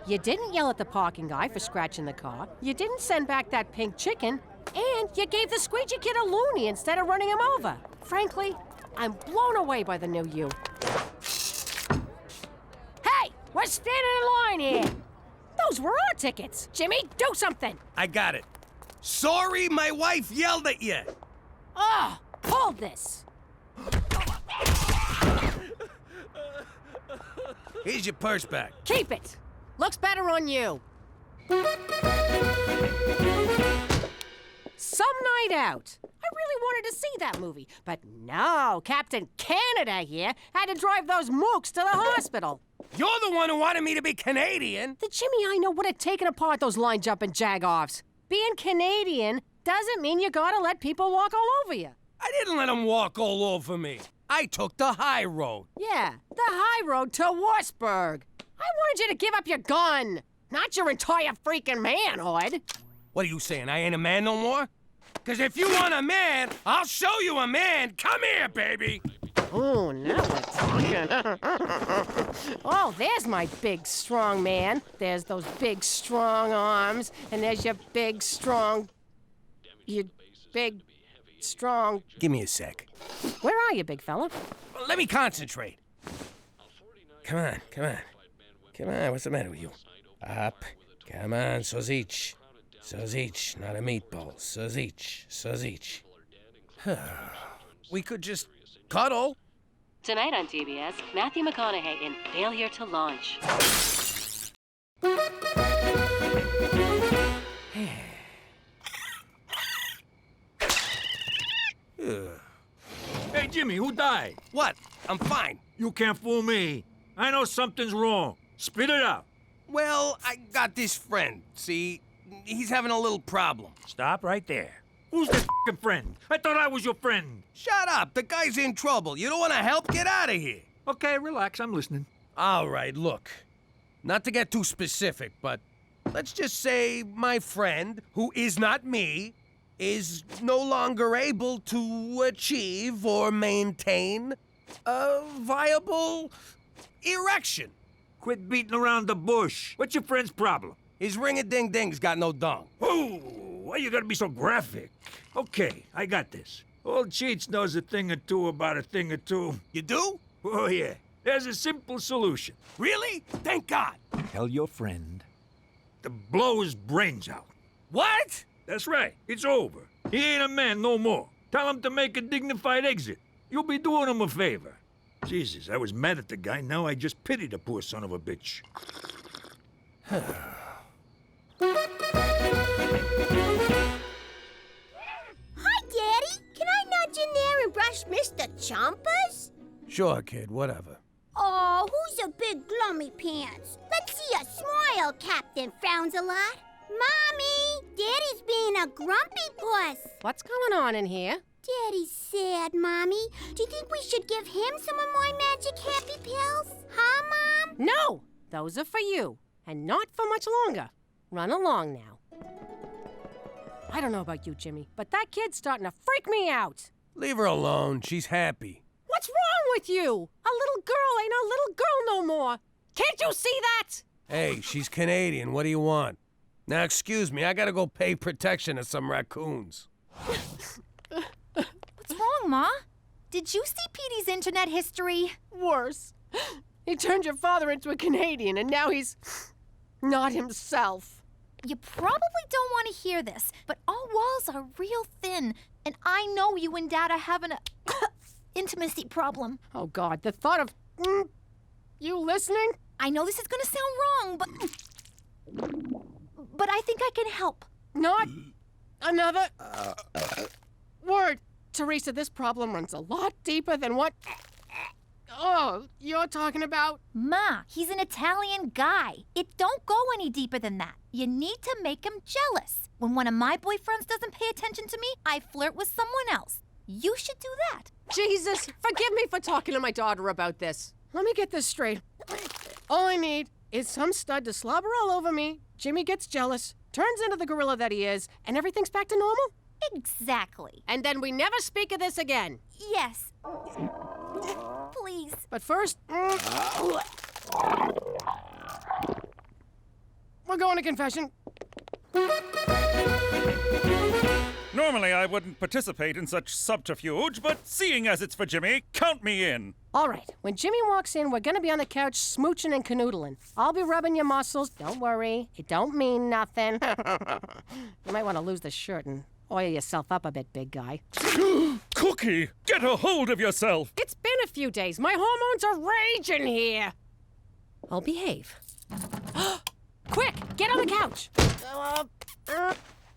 you didn't yell at the parking guy for scratching the car. You didn't send back that pink chicken. And you gave the squeegee kid a loony instead of running him over. Frankly, I'm blown away by the new you. Hey, we're standing in line here. Those were our tickets. Jimmy, do something. I got it. Sorry my wife yelled at you. Ah, hold this. Here's your purse back. Keep it. Looks better on you. Some night out. I really wanted to see that movie, but no, Captain Canada here had to drive those mooks to the hospital. You're the one who wanted me to be Canadian. The Jimmy I know would have taken apart those line-jumping jag-offs. Being Canadian doesn't mean you gotta let people walk all over you. I didn't let them walk all over me. I took the high road. Yeah, the high road to Wartburg. I wanted you to give up your gun, not your entire freaking manhood. What are you saying, I ain't a man no more? Because if you want a man, I'll show you a man. Come here, baby. Oh, now we're talking. Oh, there's my big, strong man. There's those big, strong arms. And there's your big, strong... You big, strong... Give me a sec. Where are you, big fella? Well, let me concentrate. Come on, come on. Come on, what's the matter with you? Up. Come on, sausage. Sausage, not a meatball. Sausage, sausage. We could just cuddle. Tonight on TBS, Matthew McConaughey in Failure to Launch. Hey, Jimmy, who died? What? I'm fine. You can't fool me. I know something's wrong. Spit it out. Well, I got this friend, see? He's having a little problem. Stop right there. Who's that f***ing friend? I thought I was your friend. Shut up. The guy's in trouble. You don't want to help? Get out of here. Okay, relax. I'm listening. All right, look. Not to get too specific, but let's just say my friend, who is not me, is no longer able to achieve or maintain a viable erection. Quit beating around the bush. What's your friend's problem? His ring-a-ding-ding's got no dong. Ooh, why you gotta be so graphic? Okay, I got this. Old Cheats knows a thing or two about a thing or two. You do? Oh, yeah. There's a simple solution. Really? Thank God. Tell your friend to blow his brains out. What? That's right. It's over. He ain't a man no more. Tell him to make a dignified exit. You'll be doing him a favor. Jesus, I was mad at the guy. Now I just pity the poor son of a bitch. Hi, Daddy. Can I nudge in there and brush Mr. Chompers? Sure, kid, whatever. Oh, who's a big glummy pants? Let's see a smile, Captain Frowns a lot. Mommy, Daddy's being a grumpy puss. What's going on in here? Daddy's sad, Mommy. Do you think we should give him some of my magic happy pills? Huh, Mom? No! Those are for you, and not for much longer. Run along now. I don't know about you, Jimmy, but that kid's starting to freak me out. Leave her alone. She's happy. What's wrong with you? A little girl ain't a little girl no more. Can't you see that? Hey, she's Canadian. What do you want? Now, excuse me, I gotta go pay protection to some raccoons. What's wrong, Ma? Did you see Petey's internet history? Worse. He turned your father into a Canadian, and now he's not himself. You probably don't want to hear this, but our walls are real thin, and I know you and Dad are having a intimacy problem. Oh, God, the thought of... you listening? I know this is going to sound wrong, but I think I can help. Not another word. Teresa, this problem runs a lot deeper than what... Oh, you're talking about? Ma, he's an Italian guy. It don't go any deeper than that. You need to make him jealous. When one of my boyfriends doesn't pay attention to me, I flirt with someone else. You should do that. Jesus, forgive me for talking to my daughter about this. Let me get this straight. All I need is some stud to slobber all over me, Jimmy gets jealous, turns into the gorilla that he is, and everything's back to normal? Exactly. And then we never speak of this again. Yes. Please. But first, we're going to confession. Normally I wouldn't participate in such subterfuge, but seeing as it's for Jimmy, count me in. All right, when Jimmy walks in, we're gonna be on the couch smooching and canoodling. I'll be rubbing your muscles. Don't worry, it don't mean nothing. You might want to lose the shirt and oil yourself up a bit, big guy. Cookie, get a hold of yourself. It's been a few days. My hormones are raging here. I'll behave. Quick, get on the couch.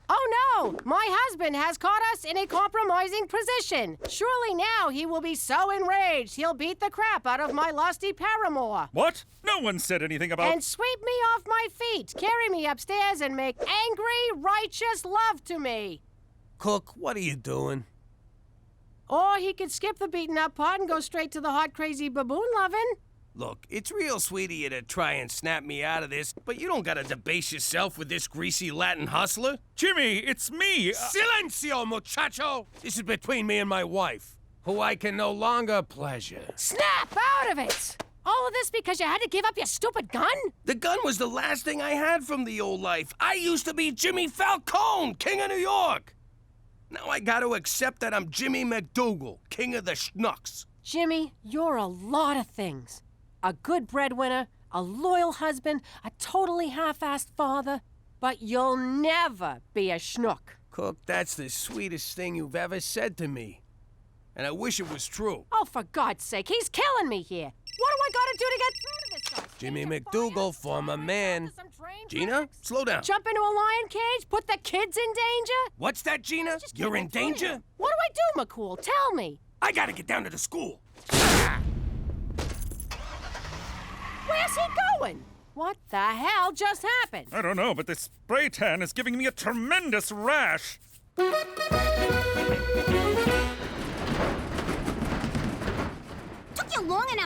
Oh no! My husband has caught us in a compromising position. Surely now he will be so enraged he'll beat the crap out of my lusty paramour. What? No one said anything about... And sweep me off my feet, carry me upstairs, and make angry, righteous love to me. Cook, what are you doing? Or he could skip the beaten up part and go straight to the hot, crazy baboon loving. Look, it's real sweet of you to try and snap me out of this, but you don't gotta debase yourself with this greasy Latin hustler. Jimmy, it's me! Silencio, muchacho! This is between me and my wife, who I can no longer pleasure. Snap out of it! All of this because you had to give up your stupid gun? The gun was the last thing I had from the old life. I used to be Jimmy Falcone, King of New York. Now I gotta accept that I'm Jimmy McDougal, King of the Schnooks. Jimmy, you're a lot of things. A good breadwinner, a loyal husband, a totally half-assed father, but you'll never be a schnook. Cook, that's the sweetest thing you've ever said to me. And I wish it was true. Oh, for God's sake, he's killing me here. What do I gotta do to get through to this guy? Jimmy McDougal, former man. Gina, slow down. Jump into a lion cage? Put the kids in danger? What's that, Gina? You're in danger? What do I do, McCool? Tell me. I gotta get down to the school. Where's he going? What the hell just happened? I don't know, but this spray tan is giving me a tremendous rash.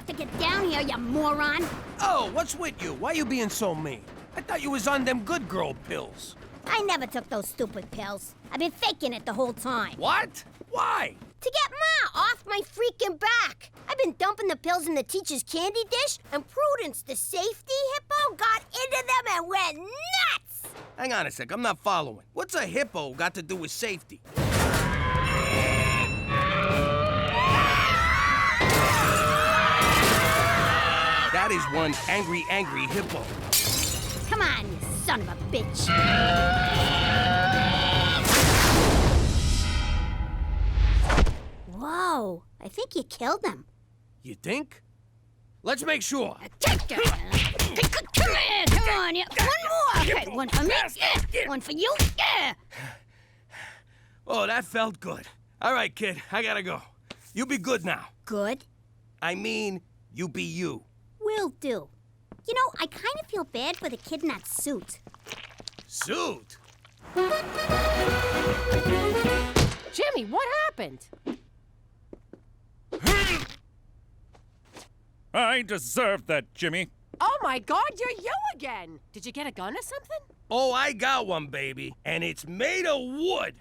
have to get down here, you moron. Oh, what's with you? Why you being so mean? I thought you was on them good girl pills. I never took those stupid pills. I've been faking it the whole time. What? Why? To get Ma off my freaking back. I've been dumping the pills in the teacher's candy dish, and Prudence, the safety hippo, got into them and went nuts! Hang on a sec, I'm not following. What's a hippo got to do with safety? That is one angry hippo. Come on, you son of a bitch. Whoa, I think you killed him. You think? Let's make sure. Come on, yeah. One more. Okay, one for me. Yeah. One for you. Yeah. Oh, that felt good. All right, kid, I gotta go. You be good now. Good? I mean, you be you. Will do. You know, I kind of feel bad for the kid in that suit. Suit? Jimmy, what happened? I deserve that, Jimmy. Oh my God, you're you again. Did you get a gun or something? Oh, I got one, baby. And it's made of wood.